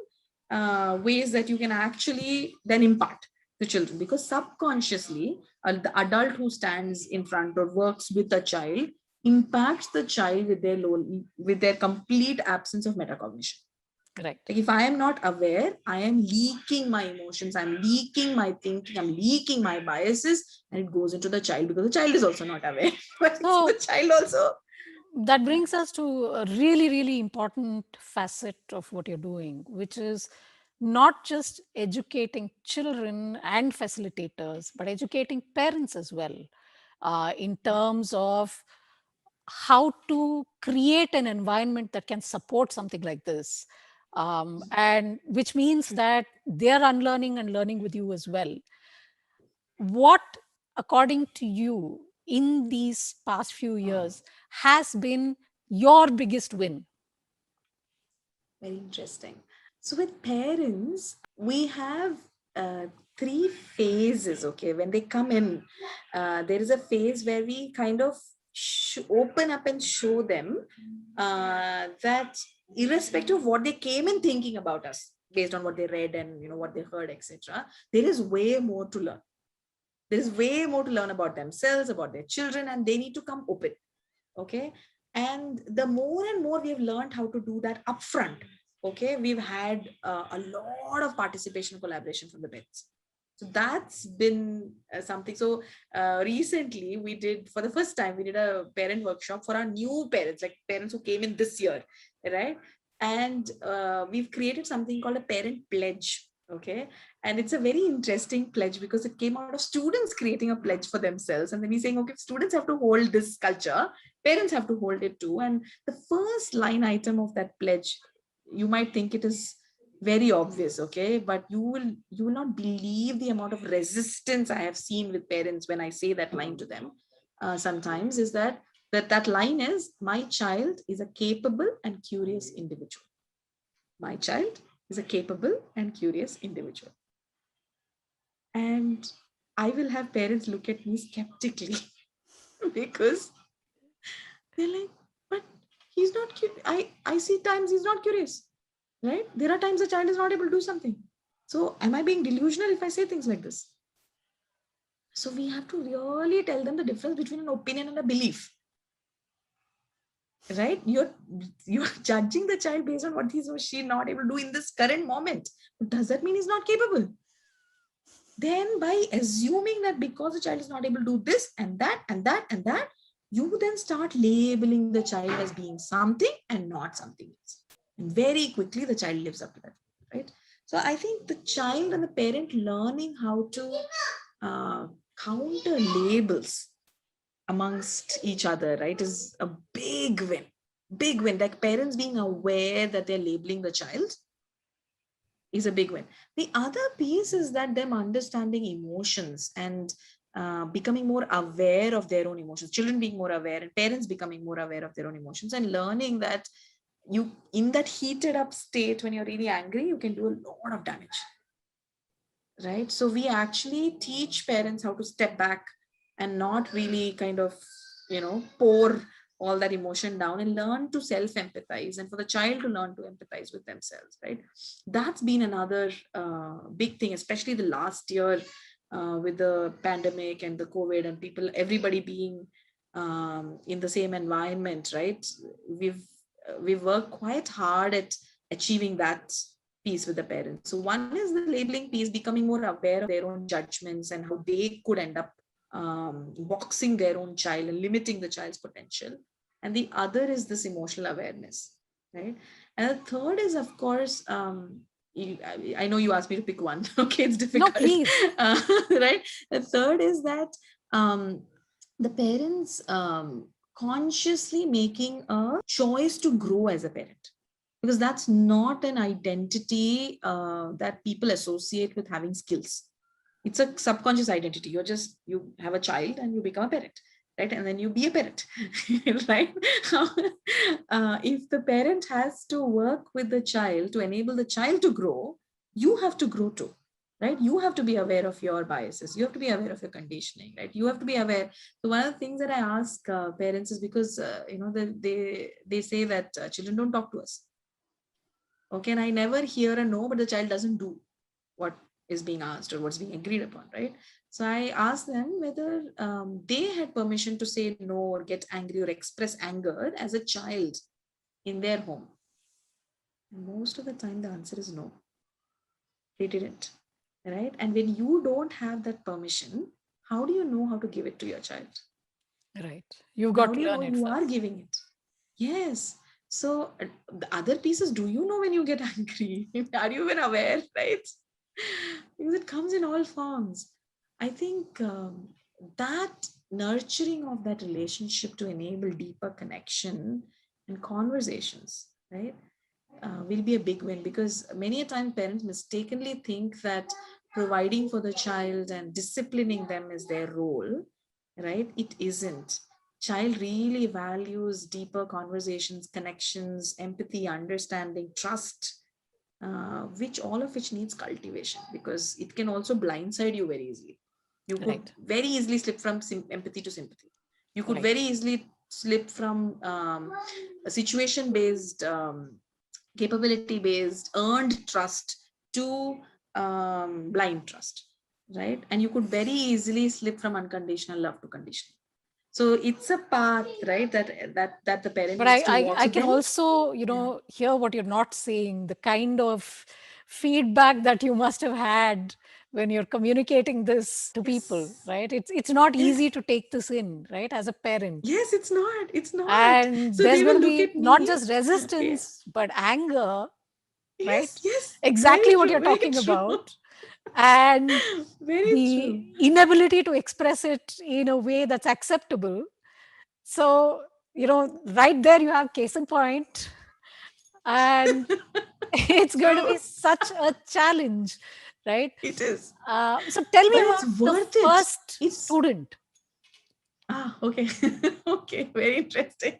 ways that you can actually then impart to children. Because subconsciously, the adult who stands in front or works with a child impacts the child with their low, with their complete absence of metacognition. Correct. Like if I am not aware, I am leaking my emotions, I'm leaking my thinking, I'm leaking my biases, and it goes into the child because the child is also not aware. But the So child also. that brings us to a really, really important facet of what you're doing, which is not just educating children and facilitators, but educating parents as well, in terms of how to create an environment that can support something like this. And which means that they're unlearning and learning with you as well. What, according to you, in these past few years, has been your biggest win? Very interesting. So with parents, we have uh, three phases. Okay, when they come in, there is a phase where we kind of open up and show them that irrespective of what they came in thinking about us, based on what they read and what they heard, etc., there is way more to learn. There is way more to learn about themselves, about their children, and they need to come open. Okay, and the more and more we have learned how to do that upfront, okay, we've had a lot of participation and collaboration from the parents. So that's been something. So recently we did, for the first time, we did a parent workshop for our new parents, like parents who came in this year, right? And we've created something called a parent pledge. Okay, and it's a very interesting pledge because it came out of students creating a pledge for themselves, and then we're saying, okay, if students have to hold this culture, parents have to hold it too. And the first line item of that pledge, you might think it is very obvious, okay, but you will not believe the amount of resistance I have seen with parents when I say that line to them. Sometimes is that line is, my child is a capable and curious individual. My child is a capable and curious individual. And I will have parents look at me skeptically because they're like, but he's not curious. I see times he's not curious, right? There are times the child is not able to do something. So am I being delusional if I say things like this? So we have to really tell them the difference between an opinion and a belief, right? You're judging the child based on what he's or she not able to do in this current moment. But does that mean he's not capable? Then by assuming that because the child is not able to do this and that and that and that, you then start labeling the child as being something and not something else. And very quickly the child lives up to that, right? So I think the child and the parent learning how to uh, counter labels amongst each other, right, is a big win. Big win. Like parents being aware that they're labeling the child is a big win. The other piece is that them understanding emotions and becoming more aware of their own emotions, children being more aware and parents becoming more aware of their own emotions, and learning that you, in that heated up state when you're really angry, you can do a lot of damage, right? So we actually teach parents how to step back and not really kind of pour all that emotion down, and learn to self empathize, and for the child to learn to empathize with themselves, right? That's been another big thing, especially the last year, with the pandemic and the COVID and people, everybody being in the same environment, right? We've worked quite hard at achieving that piece with the parents. So one is the labeling piece, becoming more aware of their own judgments and how they could end up boxing their own child and limiting the child's potential. And the other is this emotional awareness, right? And the third is, of course, I know you asked me to pick one. Okay, it's No, difficult, please. right? The third is that the parents consciously making a choice to grow as a parent, because that's not an identity that people associate with having skills. It's a subconscious identity. You have a child and you become a parent. right? And then you be a parent, right? If the parent has to work with the child to enable the child to grow, you have to grow too, right? You have to be aware of your biases. You have to be aware of your conditioning, right? You have to be aware. So one of the things that I ask parents is because they say that children don't talk to us. Okay, and I never hear a no, but the child doesn't do what is being asked or what's being agreed upon, right? So I asked them whether they had permission to say no or get angry or express anger as a child in their home. And most of the time, the answer is no, they didn't, right? And when you don't have that permission, how do you know how to give it to your child? Right. You've How got do to you know learn it you are first. giving it? Yes. So the other pieces, do you know when you get angry? Are you even aware, right? Because it comes in all forms. I think that nurturing of that relationship to enable deeper connection and conversations, right, will be a big win, because many a time parents mistakenly think that providing for the child and disciplining them is their role, right? It isn't. Child really values deeper conversations, connections, empathy, understanding, trust, which all of which needs cultivation, because it can also blindside you very easily. You could Right. very easily slip from empathy to sympathy. You could Right. very easily slip from a situation based, capability based, earned trust to blind trust, right? And you could very easily slip from unconditional love to conditional. So it's a path, right, that the parent But needs to walk. I So can then, also, yeah. hear what you're not saying, the kind of feedback that you must have had when you're communicating this to people, Yes. right? It's not Yes. easy to take this in, right, as a parent. Yes, it's not. It's not. And So there's they going will to look be at not me. just Yeah. resistance, but anger, right? Yes, yes. Very Exactly what true. you're Very talking true. about. And Very the true. inability to express it in a way that's acceptable. So, right there you have case in point. And it's going to be True. such a challenge, right? It is. So tell me But it's about the worth it. first It's student. okay. Okay, very interesting.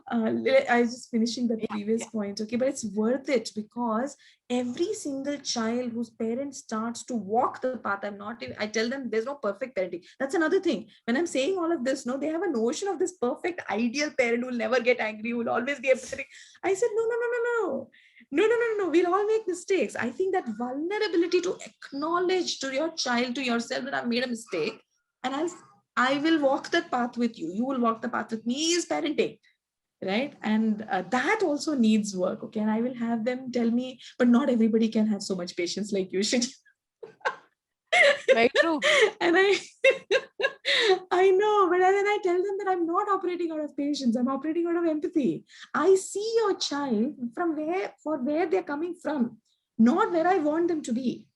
I was just finishing that Yeah, previous yeah. point. Okay, but it's worth it because every single child whose parent starts to walk the path, I tell them there's no perfect parenting. That's another thing. When I'm saying all of this, no, they have a notion of this perfect ideal parent who will never get angry, who will always be empathetic. I said, no, no, no, no, no. No, no, no, no. We'll all make mistakes. I think that vulnerability to acknowledge to your child, to yourself, that I've made a mistake, and I will walk that path with you. You will walk the path with me is parenting, right? And that also needs work. Okay, and I will have them tell me, but not everybody can have so much patience like you should. Very true. And I know, but then I tell them that I'm not operating out of patience. I'm operating out of empathy. I see your child from where they're coming from, not where I want them to be.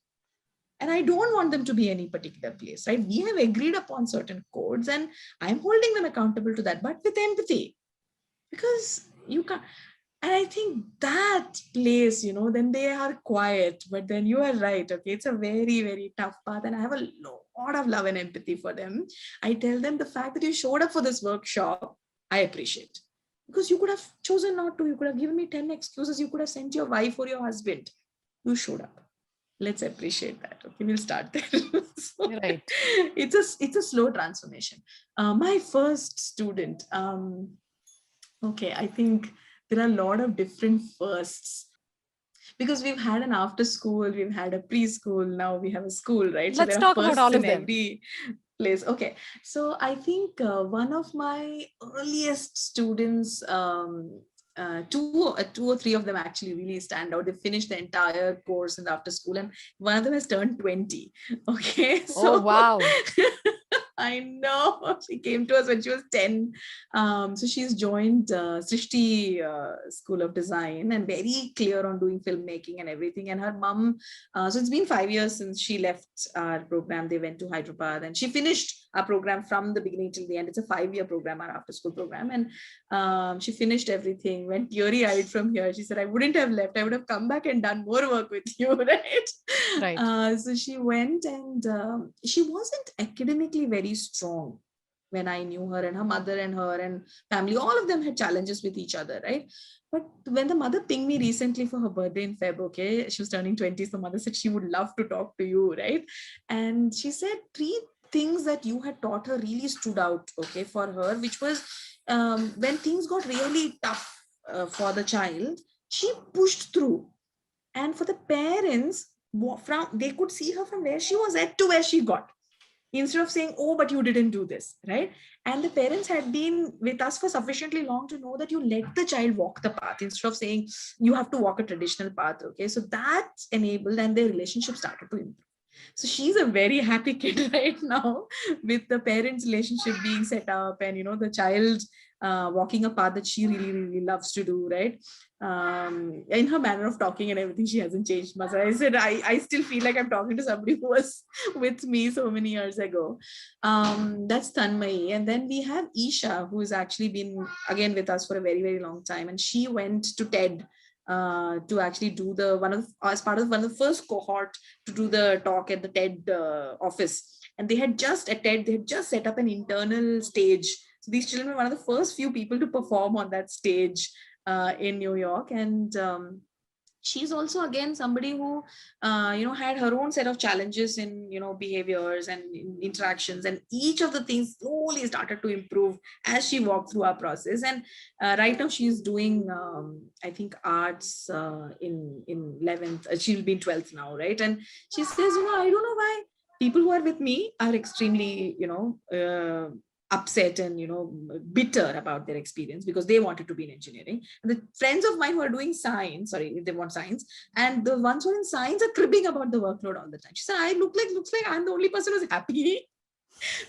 And I don't want them to be any particular place, right? We have agreed upon certain codes, and I'm holding them accountable to that, but with empathy, because you can't. And I think that place, then they are quiet, but then you are right. Okay, it's a very, very tough path, and I have a lot of love and empathy for them. I tell them the fact that you showed up for this workshop, I appreciate, because you could have chosen not to. You could have given me 10 excuses. You could have sent your wife or your husband. You showed up. Let's appreciate that. Okay, we'll start there. So, Right. it's a slow transformation. My first student, okay, I think there are a lot of different firsts, because we've had an after school, we've had a preschool, now we have a school, right? So Let's there are talk about firsts all in of them. every place. Okay, so I think one of my earliest students, two or three of them actually really stand out. They finished the entire course in the after school, and one of them has turned 20. Okay, Oh, so wow. I know, she came to us when she was 10. So she's joined Srishti School of Design, and very clear on doing filmmaking and everything. And her mom, so it's been 5 years since she left our program. They went to Hyderabad, and she finished our program from the beginning till the end. It's a 5-year program, our after school program. And she finished everything, went teary eyed from here. She said, I wouldn't have left. I would have come back and done more work with you, right? Right. So she went, and she wasn't academically very strong. when I knew her, and her mother and her and family, all of them had challenges with each other, right? But when the mother pinged me recently for her birthday in Feb, okay, she was turning 20, so mother said she would love to talk to you, right? And she said three things that you had taught her really stood out, okay, for her, which was when things got really tough for the child, she pushed through. And for the parents, from they could see her from where she was at to where she got, instead of saying, oh, but you didn't do this, right? And the parents had been with us for sufficiently long to know that you let the child walk the path instead of saying you have to walk a traditional path, okay? So that enabled, and their relationship started to improve. So she's a very happy kid right now, with the parents relationship being set up, and the child walking a path that she really really loves to do, right? In her manner of talking and everything, she hasn't changed much. I said I still feel like I'm talking to somebody who was with me so many years ago. That's Tanmay. And then we have Isha, who's actually been again with us for a very very long time, and she went to TED to actually do the one of as part of one of the first cohort to do the talk at the TED office. And they had just at TED, they had just set up an internal stage. So these children were one of the first few people to perform on that stage in New York. And she's also again somebody who had her own set of challenges in behaviors and in interactions, and each of the things slowly started to improve as she walked through our process. And right now she's doing I think arts in 11th, she'll be in 12th now, right? And she says, I don't know why people who are with me are extremely upset and bitter about their experience because they wanted to be in engineering, and the friends of mine who are doing science, sorry, they want science, and the ones who are in science are cribbing about the workload all the time. She said, I looks like I'm the only person who's happy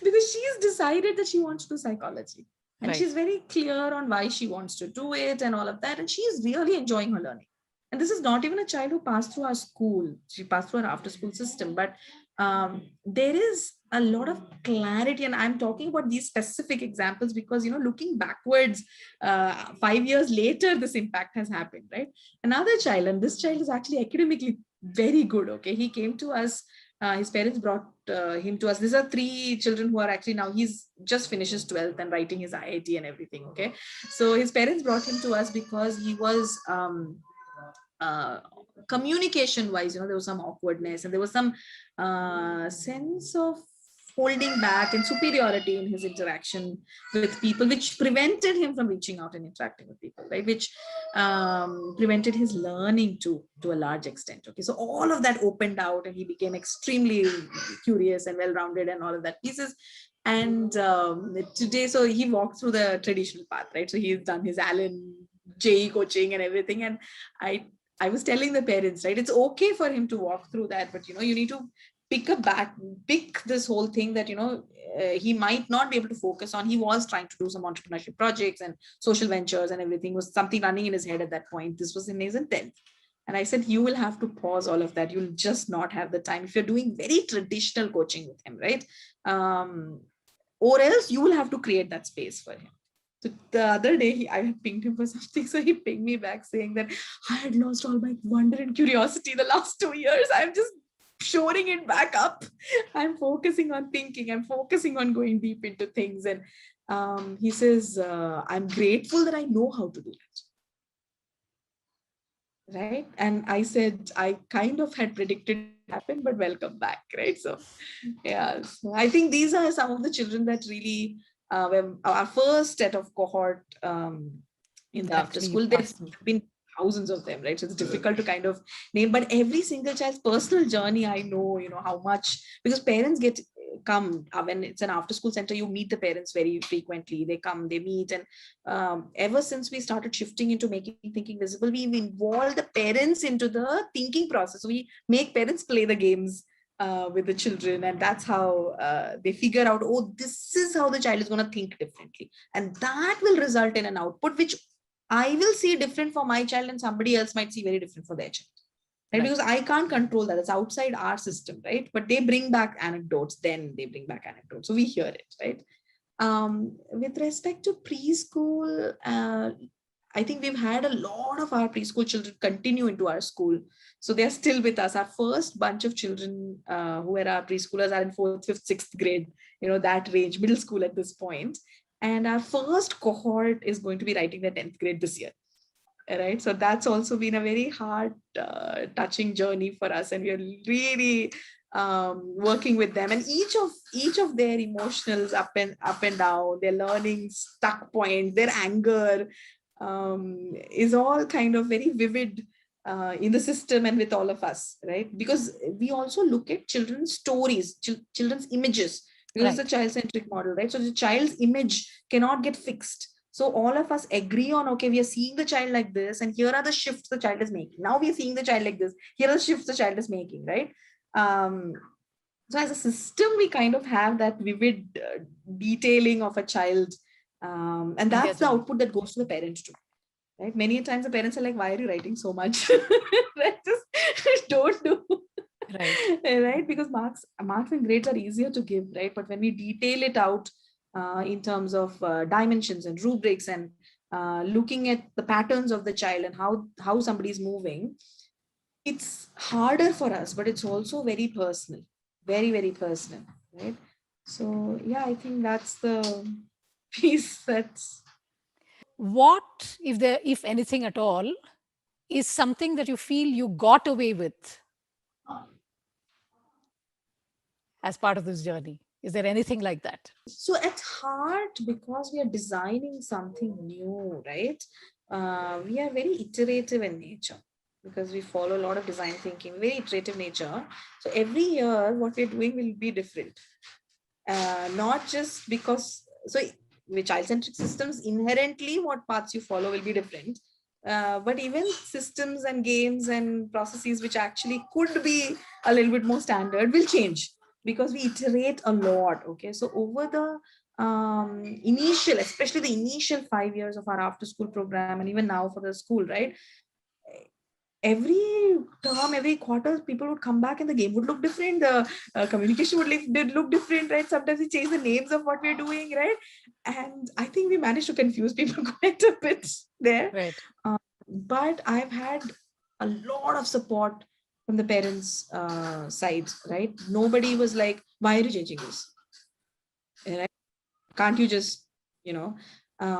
because she's decided that she wants to do psychology, and Right. she's very clear on why she wants to do it and all of that, and she's really enjoying her learning. And this is not even a child who passed through our school. She passed through our after school system, but there is a lot of clarity. And I'm talking about these specific examples because looking backwards 5 years later, this impact has happened, right? Another child, and this child is actually academically very good, okay? He came to us, his parents brought him to us. These are three children who are actually, now he's just finishes 12th and writing his IIT and everything, okay? So his parents brought him to us because he was uh, communication wise, there was some awkwardness, and there was some sense of holding back and superiority in his interaction with people, which prevented him from reaching out and interacting with people, right? Which prevented his learning to a large extent, okay? So all of that opened out, and he became extremely curious and well-rounded and all of that pieces. And today, so he walked through the traditional path, right? So he's done his Allen JE coaching and everything. And I was telling the parents, right, it's okay for him to walk through that, but you need to pick this whole thing that he might not be able to focus on. He was trying to do some entrepreneurship projects and social ventures, and everything was something running in his head at that point. This was in his 10th. And I said, you will have to pause all of that. You'll just not have the time if you're doing very traditional coaching with him, right? Or else you will have to create that space for him. So the other day, I had pinged him for something. So he pinged me back saying that I had lost all my wonder and curiosity the last 2 years. I'm just shoring it back up. I'm focusing on thinking. I'm focusing on going deep into things. And he says, I'm grateful that I know how to do that. Right. And I said, I kind of had predicted it would happen, but welcome back. Right. So, yeah. So I think these are some of the children that really were our first set of cohort in the after Actually, school. There's awesome. been thousands of them, right? So it's difficult to kind of name, but every single child's personal journey, I know, how much, because parents come when it's an after school center, you meet the parents very frequently. They come, they meet. And ever since we started shifting into making thinking visible, we've involved the parents into the thinking process. We make parents play the games with the children, and that's how they figure out, oh, this is how the child is going to think differently, and that will result in an output which I will see different for my child and somebody else might see very different for their child, right? Right. Because I can't control that. It's outside our system, right? But they bring back anecdotes, so we hear it, right? With respect to preschool, I think we've had a lot of our preschool children continue into our school. So they're still with us. Our first bunch of children who are our preschoolers are in fourth, fifth, sixth grade, that range, middle school at this point. And our first cohort is going to be writing their 10th grade this year. Right. So that's also been a very heart touching journey for us. And we are really working with them, and each of their emotionals up and down, their learning stuck point, their anger, is all kind of very vivid in the system and with all of us, right? Because we also look at children's stories, children's images, because it's a Right. child-centric model, right? So the child's image cannot get fixed. So all of us agree on, okay, we are seeing the child like this, and here are the shifts the child is making. Now we are seeing the child like this. Here are the shifts the child is making, right? Um, so as a system, we kind of have that vivid detailing of a child, and In their that's the journey. output that goes to the parent too, right? Many times the parents are like, why are you writing so much? Right? Just don't do. Right. Right, because marks and grades are easier to give, right? But when we detail it out in terms of dimensions and rubrics, and looking at the patterns of the child and how somebody is moving, it's harder for us, but it's also very personal, very, very personal, right? So yeah, I think that's the piece that's. What, if anything at all, is something that you feel you got away with as part of this journey? Is there anything like that? So at heart, because we are designing something new, right? We are very iterative in nature, because we follow a lot of design thinking, very iterative nature. So every year, what we're doing will be different. Not just because, so with child-centric systems, inherently what paths you follow will be different. But even systems and games and processes which actually could be a little bit more standard will change, because we iterate a lot. Okay, so over the initial, especially the initial 5 years of our after school program, and even now for the school, right? Every term, every quarter, people would come back and the game would look different. The communication did look different, right? Sometimes we change the names of what we're doing, right? And I think we managed to confuse people quite a bit there. Right. But I've had a lot of support from the parents' side, right? Nobody was like, why are you changing this? Right? Can't you just, you know,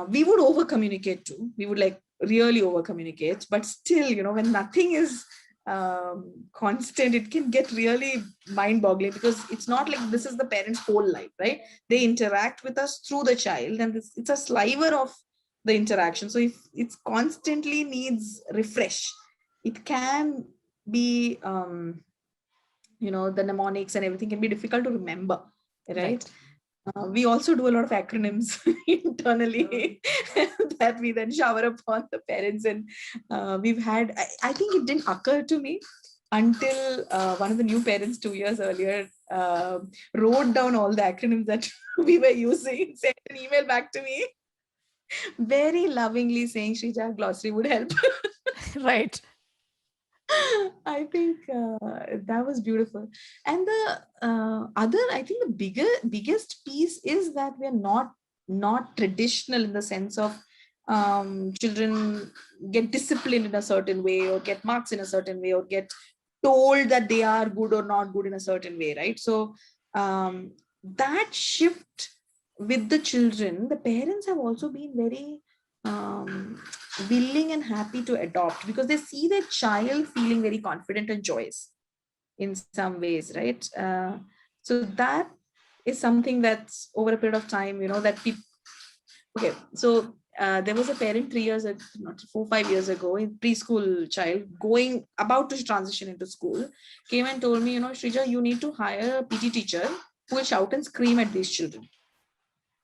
we would over communicate too. We would like really over communicate, but still, when nothing is constant, it can get really mind boggling, because it's not like this is the parents' whole life, right? They interact with us through the child, and it's a sliver of the interaction. So if it's constantly needs refresh, it can be, the mnemonics and everything can be difficult to remember, right? Right. We also do a lot of acronyms internally that we then shower upon the parents. And we've had, I think it didn't occur to me until one of the new parents 2 years earlier wrote down all the acronyms that we were using, sent an email back to me, very lovingly saying, Sreeja, glossary would help. Right. I think that was beautiful. And the other, I think the biggest piece is that we are not traditional in the sense of children get disciplined in a certain way, or get marks in a certain way, or get told that they are good or not good in a certain way, right? So that shift with the children, the parents have also been very willing and happy to adopt, because they see their child feeling very confident and joyous in some ways, right? So that is something that's over a period of time, that people. Okay, so there was a parent 3 years, not 4, 5 years ago, in preschool child going about to transition into school, came and told me, Shrija, you need to hire a PT teacher who will shout and scream at these children.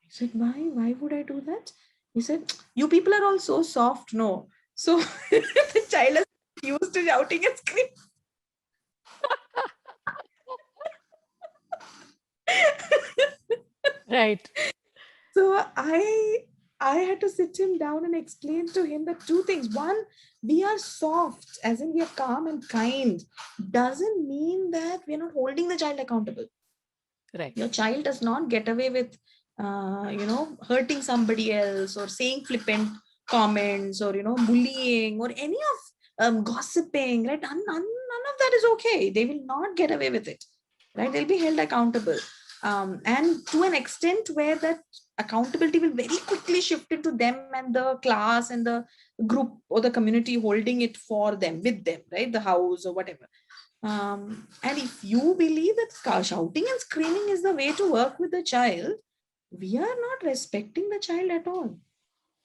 I said, why? Why would I do that? He said, you people are all so soft. No. So the child is used to shouting and screaming. Right. So I had to sit him down and explain to him that two things. One, we are soft, as in we are calm and kind, doesn't mean that we are not holding the child accountable. Right. Your child does not get away with hurting somebody else or saying flippant comments or bullying or any of gossiping, right? None of that is okay. They will not get away with it, right? They'll be held accountable, and to an extent where that accountability will very quickly shift into them and the class and the group or the community holding it for them, with them, right? The house or whatever. And if you believe that shouting and screaming is the way to work with the child, we are not respecting the child at all.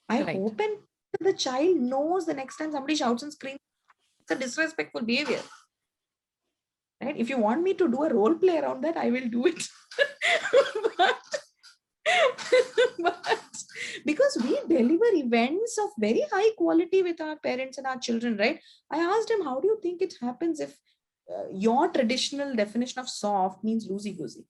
I Right. hope and the child knows the next time somebody shouts and screams, it's a disrespectful behavior. Right? If you want me to do a role play around that, I will do it. but, but because we deliver events of very high quality with our parents and our children, right? I asked him, how do you think it happens if your traditional definition of soft means loosey goosey?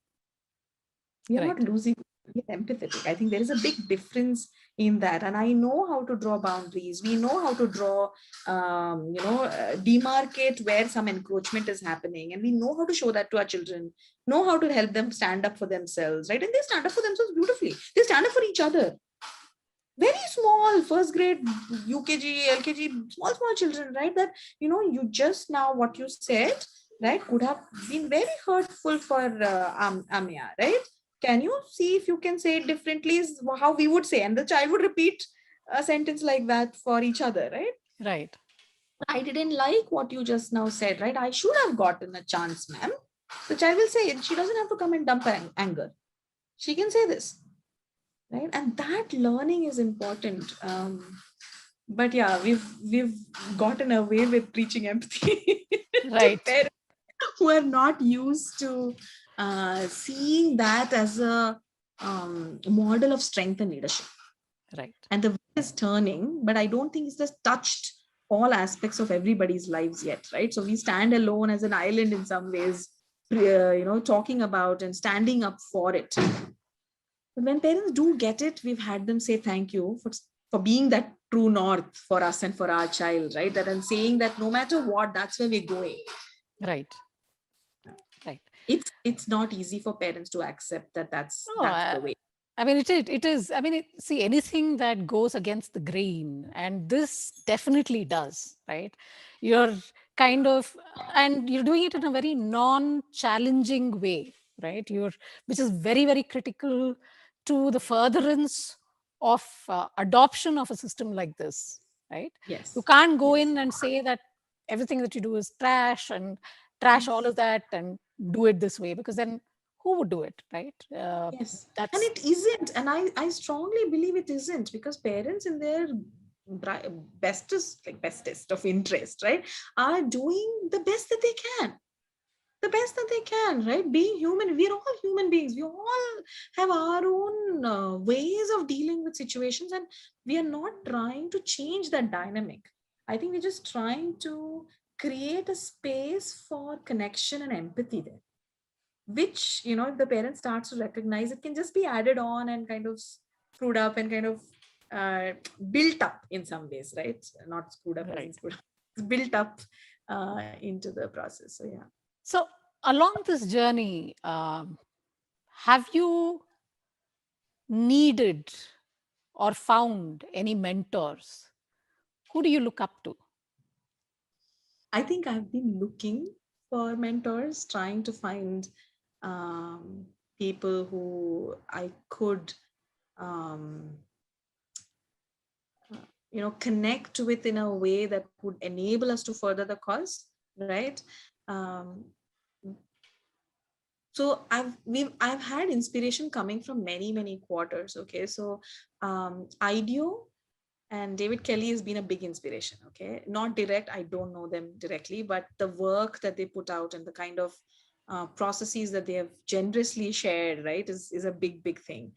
We are not Right. losing, we are empathetic. I think there is a big difference in that, and I know how to draw boundaries. We know how to draw demarcate where some encroachment is happening, and we know how to show that to our children, know how to help them stand up for themselves, right? And they stand up for themselves beautifully. They stand up for each other. Very small, first grade, UKG, LKG, small children, right? That you just now what you said, right, could have been very hurtful for Amya, right? Can you see if you can say it differently, is how we would say, and the child would repeat a sentence like that for each other, right? Right. I didn't like what you just now said, right? I should have gotten a chance, ma'am. The child will say it. She doesn't have to come and dump anger. She can say this, right? And that learning is important. But yeah, we've gotten away with preaching empathy to Right. parents who are not used to seeing that as a model of strength and leadership. Right. And the wheel is turning, but I don't think it's just touched all aspects of everybody's lives yet, right? So we stand alone as an island in some ways, talking about and standing up for it. But when parents do get it, we've had them say thank you for being that true north for us and for our child, right? That I'm saying that no matter what, that's where we're going. Right. Right. It's not easy for parents to accept that No, that's the way. I mean, it is. I mean, see, anything that goes against the grain, and this definitely does, right? You're kind of, and you're doing it in a very non-challenging way, right? Which is very, very critical to the furtherance of adoption of a system like this, right? You Yes. can't go Yes. in and say that everything that you do is trash and trash all of that and do it this way, because then who would do it, right? Yes. And That's it isn't. And I strongly believe it isn't, because parents in their bestest of interest, right, are doing the best that they can. The best that they can, right? Being human, we're all human beings. We all have our own ways of dealing with situations, and we are not trying to change that dynamic. I think we're just trying to create a space for connection and empathy there, which, if the parent starts to recognize, it can just be added on and kind of screwed up and kind of uh, built up in some ways, right? Not screwed up as in right. screwed up, it's built up into the process. So yeah. So, along this journey, have you needed or found any mentors? Who do you look up to? I think I've been looking for mentors, trying to find um, people who I could, um, connect with in a way that would enable us to further the cause, right? Um, so I've had inspiration coming from many quarters. Okay, so IDEO and David Kelly has been a big inspiration. Okay, not direct, I don't know them directly, but the work that they put out and the kind of processes that they have generously shared, right, is a big thing.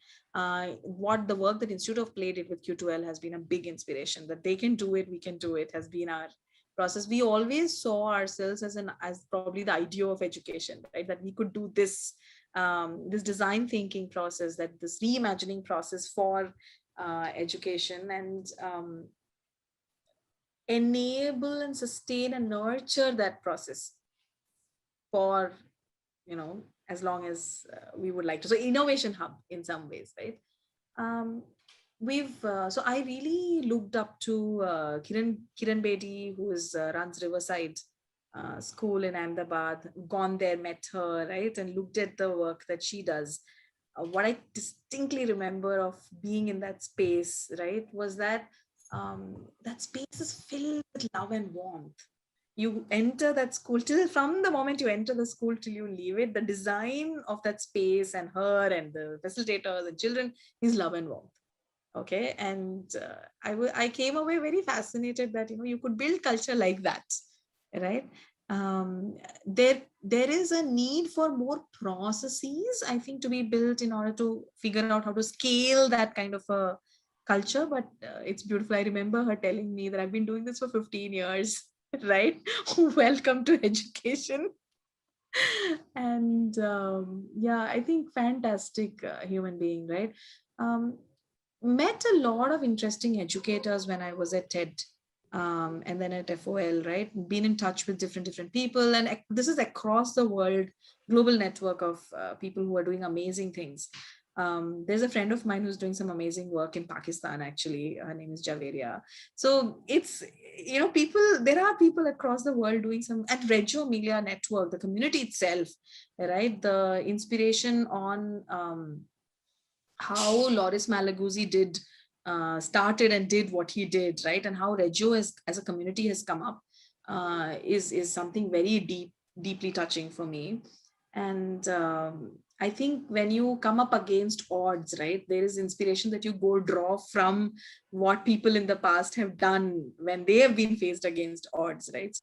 What the work that Institute of Play did with Q2L has been a big inspiration, that they can do it, we can do it, has been our process. We always saw ourselves as probably the idea of education, right, that we could do this design thinking process, that this reimagining process for education, and enable and sustain and nurture that process for as long as we would like to. So innovation hub in some ways, right? um, we've so I really looked up to Kiran Bedi, who is runs Riverside school in Ahmedabad. Gone there, met her, right, and looked at the work that she does. What I distinctly remember of being in that space, right, was that that space is filled with love and warmth. You enter that school, till from the moment you enter the school till you leave it, the design of that space and her and the facilitators and children is love and warmth. Okay, and I came away very fascinated that you could build culture like that, right? There is a need for more processes, I think, to be built in order to figure out how to scale that kind of a culture. But it's beautiful. I remember her telling me that I've been doing this for 15 years. Right. Welcome to education. And yeah, I think fantastic human being, right? um, Met a lot of interesting educators when I was at TED, and then at FOL, right? Been in touch with different people, and this is across the world, global network of people who are doing amazing things. There's a friend of mine who's doing some amazing work in Pakistan. Actually, her name is Javeria. So it's people. There are people across the world doing some at Reggio Emilia network, the community itself, right? The inspiration on how Loris Malaguzzi did started and did what he did, right? And how Reggio as a community has come up is something very deeply touching for me. And I think when you come up against odds, right, there is inspiration that you go draw from what people in the past have done when they have been faced against odds, right?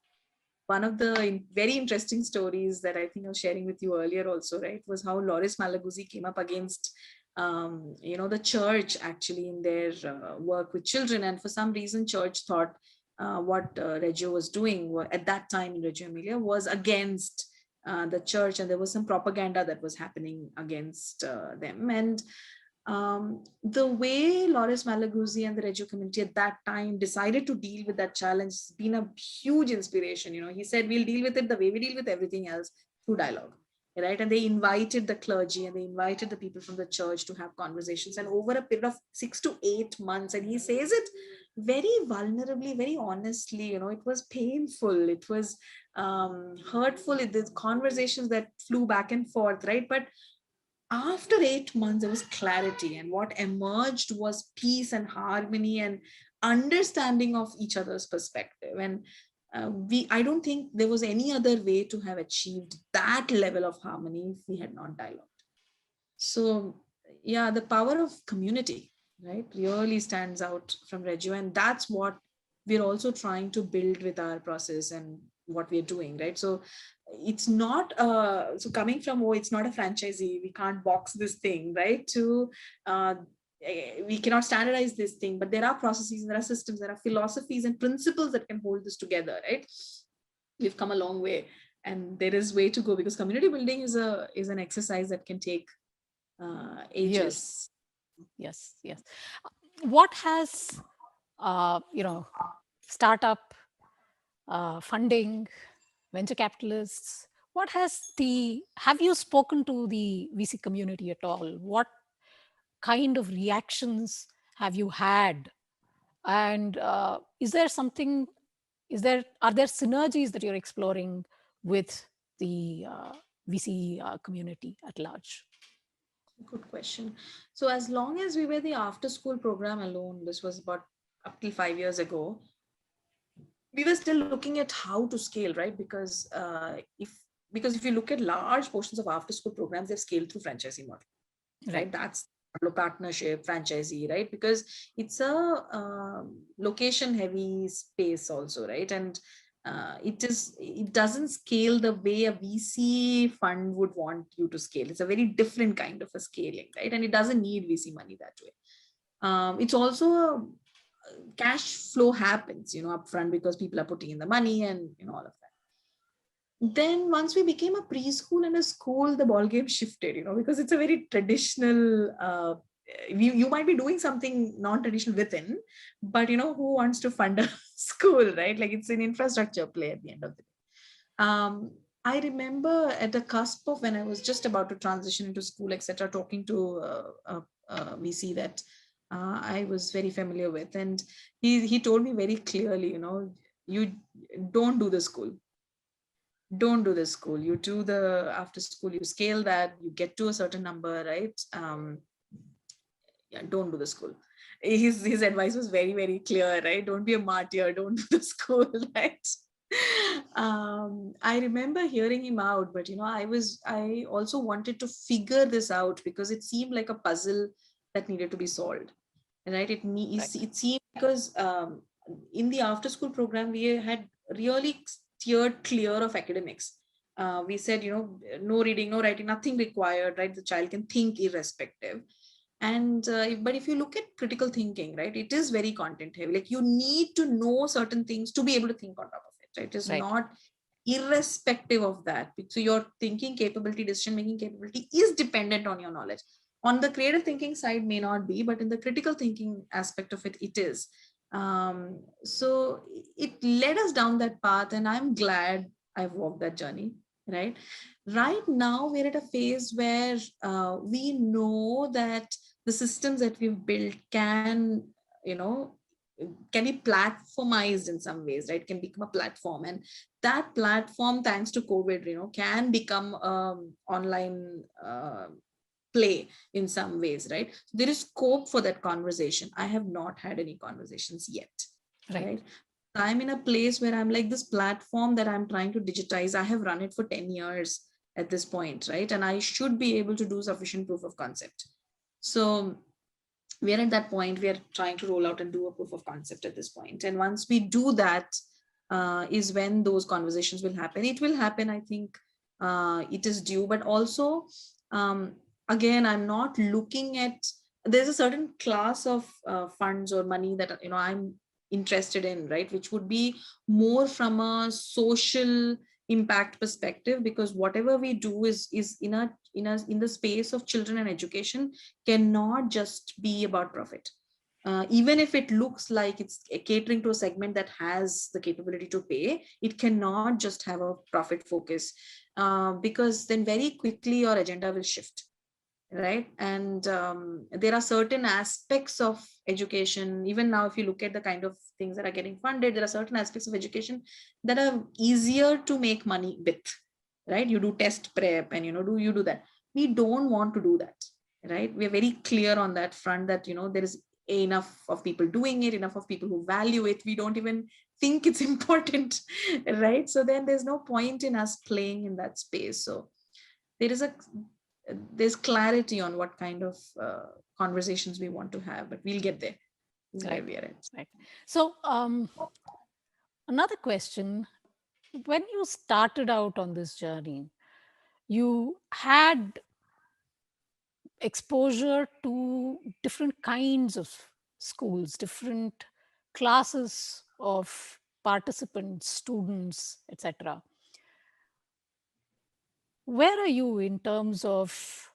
One of the very interesting stories that I think I was sharing with you earlier also, right, was how Loris Malaguzzi came up against, the church actually in their work with children. And for some reason, church thought what Reggio was doing at that time in Reggio Emilia was against the church, and there was some propaganda that was happening against them. And the way Loris Malaguzzi and the Reggio community at that time decided to deal with that challenge has been a huge inspiration. He said, we'll deal with it the way we deal with everything else, through dialogue. Right. And they invited the clergy and they invited the people from the church to have conversations. And over a period of 6 to 8 months, and he says it very vulnerably, very honestly, it was painful, it was hurtful. There's conversations that flew back and forth, right? But after 8 months, there was clarity, and what emerged was peace and harmony and understanding of each other's perspective. And I don't think there was any other way to have achieved that level of harmony if we had not dialogued. So yeah, the power of community, right, really stands out from Reggio, and that's what we're also trying to build with our process and what we're doing, right? So it's not so coming from, oh, it's not a franchisee, we can't box this thing, right, to we cannot standardize this thing, but there are processes, there are systems, there are philosophies and principles that can hold this together, right? We've come a long way, and there is way to go, because community building is an exercise that can take Yes, ages. yes, yes. What has startup funding, venture capitalists, have you spoken to the VC community at all? What kind of reactions have you had? And are there synergies that you're exploring with the VC community at large? Good question. So as long as we were the after school program alone, this was about up till 5 years ago, we were still looking at how to scale, right? Because if you look at large portions of after school programs, they've scaled through franchising model, right? Right. That's partnership, franchisee, right? Because it's a location heavy space also, right? And it doesn't scale the way a VC fund would want you to scale. It's a very different kind of a scaling, right? And it doesn't need VC money that way. It's also cash flow happens, upfront, because people are putting in the money and all of that. Then once we became a preschool and a school, the ball game shifted, because it's a very traditional you might be doing something non-traditional within, but who wants to fund a school, right? Like, it's an infrastructure play at the end of the day. I remember at the cusp of when I was just about to transition into school, etc., talking to VC that I was very familiar with. And he told me very clearly, you don't do the school. Don't do the school. You do the after school, you scale that, you get to a certain number, right? Yeah, don't do the school. His advice was very, very clear, right? Don't be a martyr, don't do the school, right? I remember hearing him out, but I also wanted to figure this out because it seemed like a puzzle that needed to be solved, right? Right. It seemed because in the after school program we had really steered clear of academics. We said, no reading, no writing, nothing required, right? The child can think irrespective. And but if you look at critical thinking, right, it is very content heavy. Like you need to know certain things to be able to think on top of it, right? It is Right. not irrespective of that. So your thinking capability, decision making capability is dependent on your knowledge. On the creative thinking side may not be, but in the critical thinking aspect of it, it is. So it led us down that path, and I'm glad I've walked that journey, right? Right now we're at a phase where we know that the systems that we've built you know can be platformized in some ways, right? Can become a platform, and that platform, thanks to COVID, can become online play in some ways, right? So there is scope for that conversation. I have not had any conversations yet, Right. right? I'm in a place where I'm like, this platform that I'm trying to digitize, I have run it for 10 years at this point, right? And I should be able to do sufficient proof of concept. So we are at that point. We are trying to roll out and do a proof of concept at this point. And once we do that, is when those conversations will happen. It will happen, I think. It is due, but also, um, again, I'm not looking at. There's a certain class of funds or money that I'm interested in, right? Which would be more from a social impact perspective, because whatever we do is in the space of children and education cannot just be about profit. Even if it looks like it's catering to a segment that has the capability to pay, it cannot just have a profit focus, because then very quickly your agenda will shift, right? And there are certain aspects of education, even now if you look at the kind of things that are getting funded, there are certain aspects of education that are easier to make money with, right? You do test prep and you do that. We don't want to do that, right? We're very clear on that front that there is enough of people doing it, enough of people who value it. We don't even think it's important, right? So then there's no point in us playing in that space. So there is a there's clarity on what kind of conversations we want to have, but we'll get there. This is where Right. we are at. Right. So, another question: when you started out on this journey, you had exposure to different kinds of schools, different classes of participants, students, etc. Where are you in terms of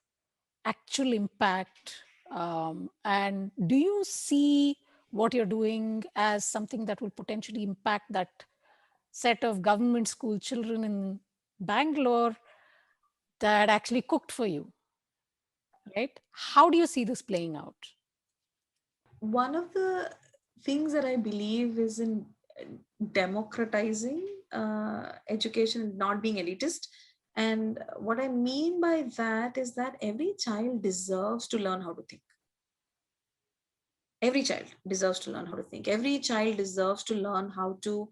actual impact? And do you see what you're doing as something that will potentially impact that set of government school children in Bangalore that actually cooked for you, right? How do you see this playing out? One of the things that I believe is in democratizing education, not being elitist. And what I mean by that is that every child deserves to learn how to think. Every child deserves to learn how to think. Every child deserves to learn how to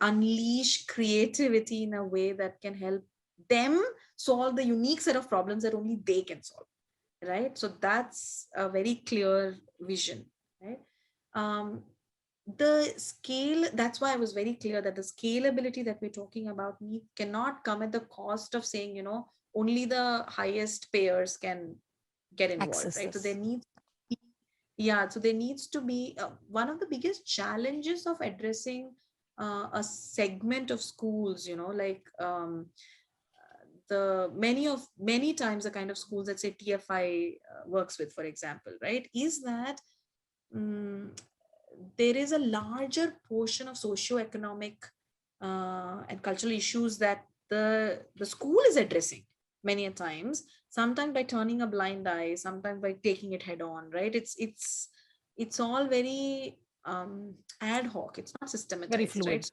unleash creativity in a way that can help them solve the unique set of problems that only they can solve, right? So that's a very clear vision, right? um, the scale, that's why I was very clear that the scalability that we're talking about cannot come at the cost of saying, only the highest payers can get involved, Access right? So there this. needs yeah, so there needs to be one of the biggest challenges of addressing a segment of schools, like the many times the kind of schools that say TFI works with, for example, right, is that um, there is a larger portion of socio-economic and cultural issues that the school is addressing, many a times, sometimes by turning a blind eye, sometimes by taking it head on, right? It's all very ad hoc, it's not Very systematized, right? fluid.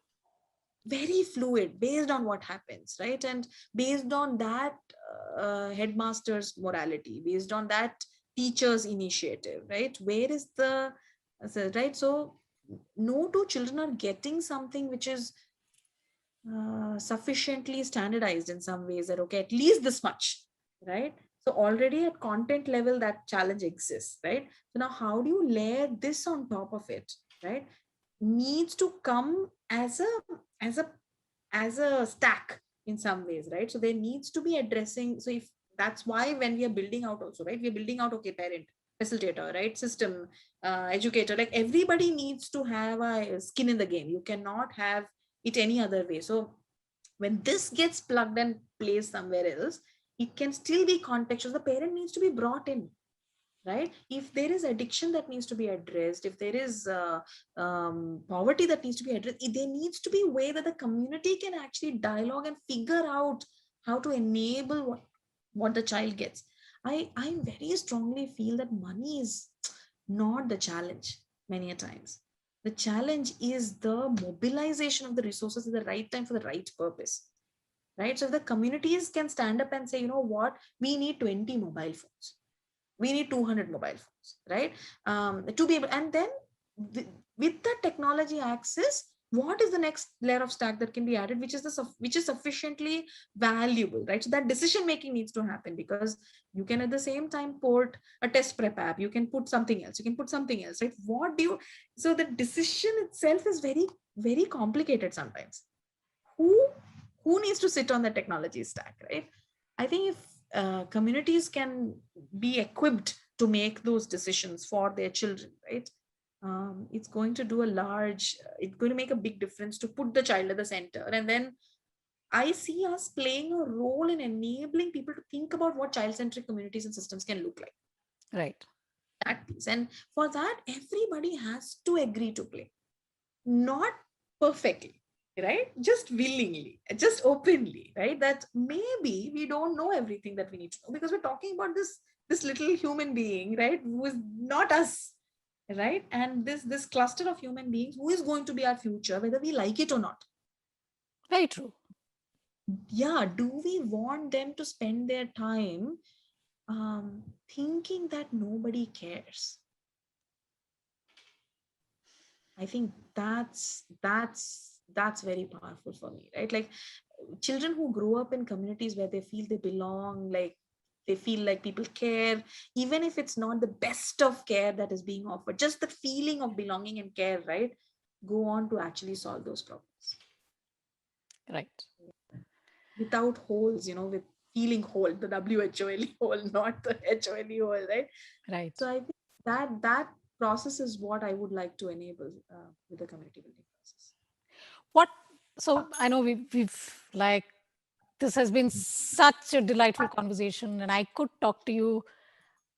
Very fluid based on what happens, right? And based on that headmaster's morality, based on that teacher's initiative, right? Where is the right? So no two children are getting something which is sufficiently standardized in some ways, that okay, at least this much, right? So already at content level that challenge exists, right? So now how do you layer this on top of it, right? Needs to come as a as a stack in some ways, right? So there needs to be addressing. So if that's why when we are building out also, right, we're building out, okay, parent, facilitator, right, system, educator, like everybody needs to have a skin in the game. You cannot have it any other way. So when this gets plugged and placed somewhere else, it can still be contextual. The parent needs to be brought in, right? If there is addiction that needs to be addressed, if there is poverty that needs to be addressed, there needs to be a way that the community can actually dialogue and figure out how to enable what the child gets. I very strongly feel that money is not the challenge. Many a times the challenge is the mobilization of the resources at the right time for the right purpose, right? So if the communities can stand up and say, you know what, we need 20 mobile phones, we need 200 mobile phones, right? To be able, and then with the technology access, what is the next layer of stack that can be added, which is which is sufficiently valuable, right? So that decision making needs to happen, because you can at the same time port a test prep app, you can put something else, you can put something else, right? What do you, so the decision itself is very, very complicated sometimes. who who needs to sit on the technology stack, right? I think if communities can be equipped to make those decisions for their children, right? It's going to do a large, it's going to make a big difference to put the child at the center. And then I see us playing a role in enabling people to think about what child-centric communities and systems can look like. Right. That piece. And for that, everybody has to agree to play, not perfectly, right? Just willingly, just openly, right? That maybe we don't know everything that we need to know, because we're talking about this little human being, right, who is not us, right? And this cluster of human beings who is going to be our future, whether we like it or not. Very true. Yeah, do we want them to spend their time thinking that nobody cares? I think that's very powerful for me, right? Like children who grow up in communities where they feel they belong, like they feel like people care, even if it's not the best of care that is being offered, just the feeling of belonging and care, right? Go on to actually solve those problems Right. without holes, with feeling whole, the WHOLE hole, not the HOLE hole, right? Right. So I think that process is what I would like to enable with the community building process. What, so I know we've like, this has been such a delightful conversation, and I could talk to you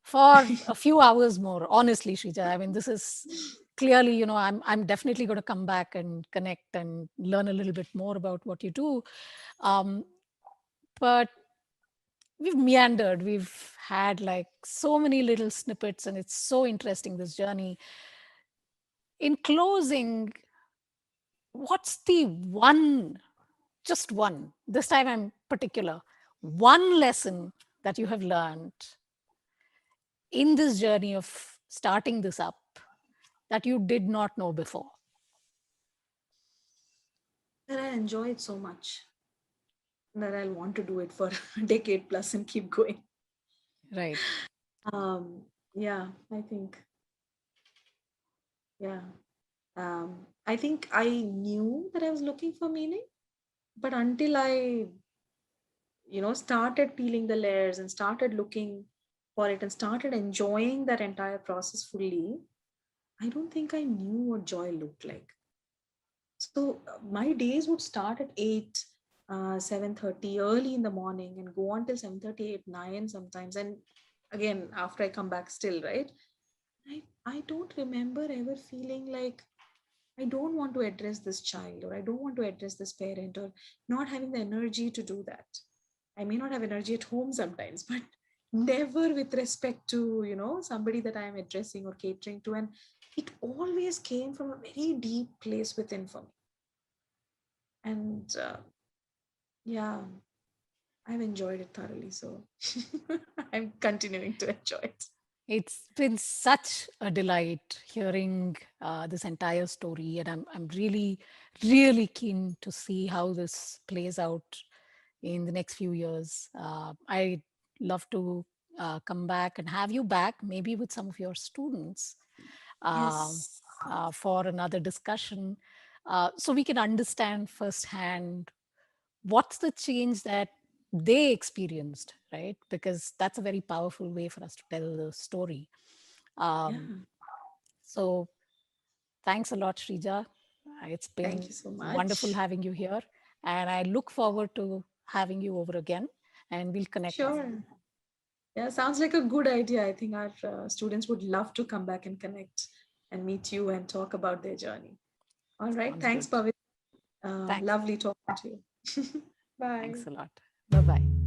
for a few hours more, honestly, Shrija. I mean, this is clearly, I'm definitely going to come back and connect and learn a little bit more about what you do. Um, but we've meandered, we've had like so many little snippets, and it's so interesting, this journey. In closing, what's the one, just one, this time I'm particular, one lesson that you have learned in this journey of starting this up that you did not know before? That I enjoy it so much that I'll want to do it for a decade plus and keep going. Right. Um, yeah, I think, yeah. I think I knew that I was looking for meaning, but until I, started peeling the layers and started looking for it and started enjoying that entire process fully, I don't think I knew what joy looked like. So my days would start at 8, 7:30 early in the morning and go on till 7:30, 8, 9 sometimes. And again, after I come back still, right? I don't remember ever feeling like I don't want to address this child, or I don't want to address this parent, or not having the energy to do that. I may not have energy at home sometimes, but never with respect to, somebody that I am addressing or catering to. And it always came from a very deep place within for me. And yeah, I've enjoyed it thoroughly. So I'm continuing to enjoy it. It's been such a delight hearing this entire story, and I'm really, really keen to see how this plays out in the next few years. I'd love to come back and have you back, maybe with some of your students, um, Yes. for another discussion, so we can understand firsthand what's the change that they experienced, right? Because that's a very powerful way for us to tell the story. um, Yeah. so thanks a lot, Srija. It's Thank been you so wonderful much. having you here, and I look forward to having you over again, and we'll connect more. Sure. Yeah, sounds like a good idea. I think our students would love to come back and connect and meet you and talk about their journey. All right. Sounds Thanks, good. Pavit. Thanks. Lovely talking to you. Bye. Thanks a lot. Bye bye.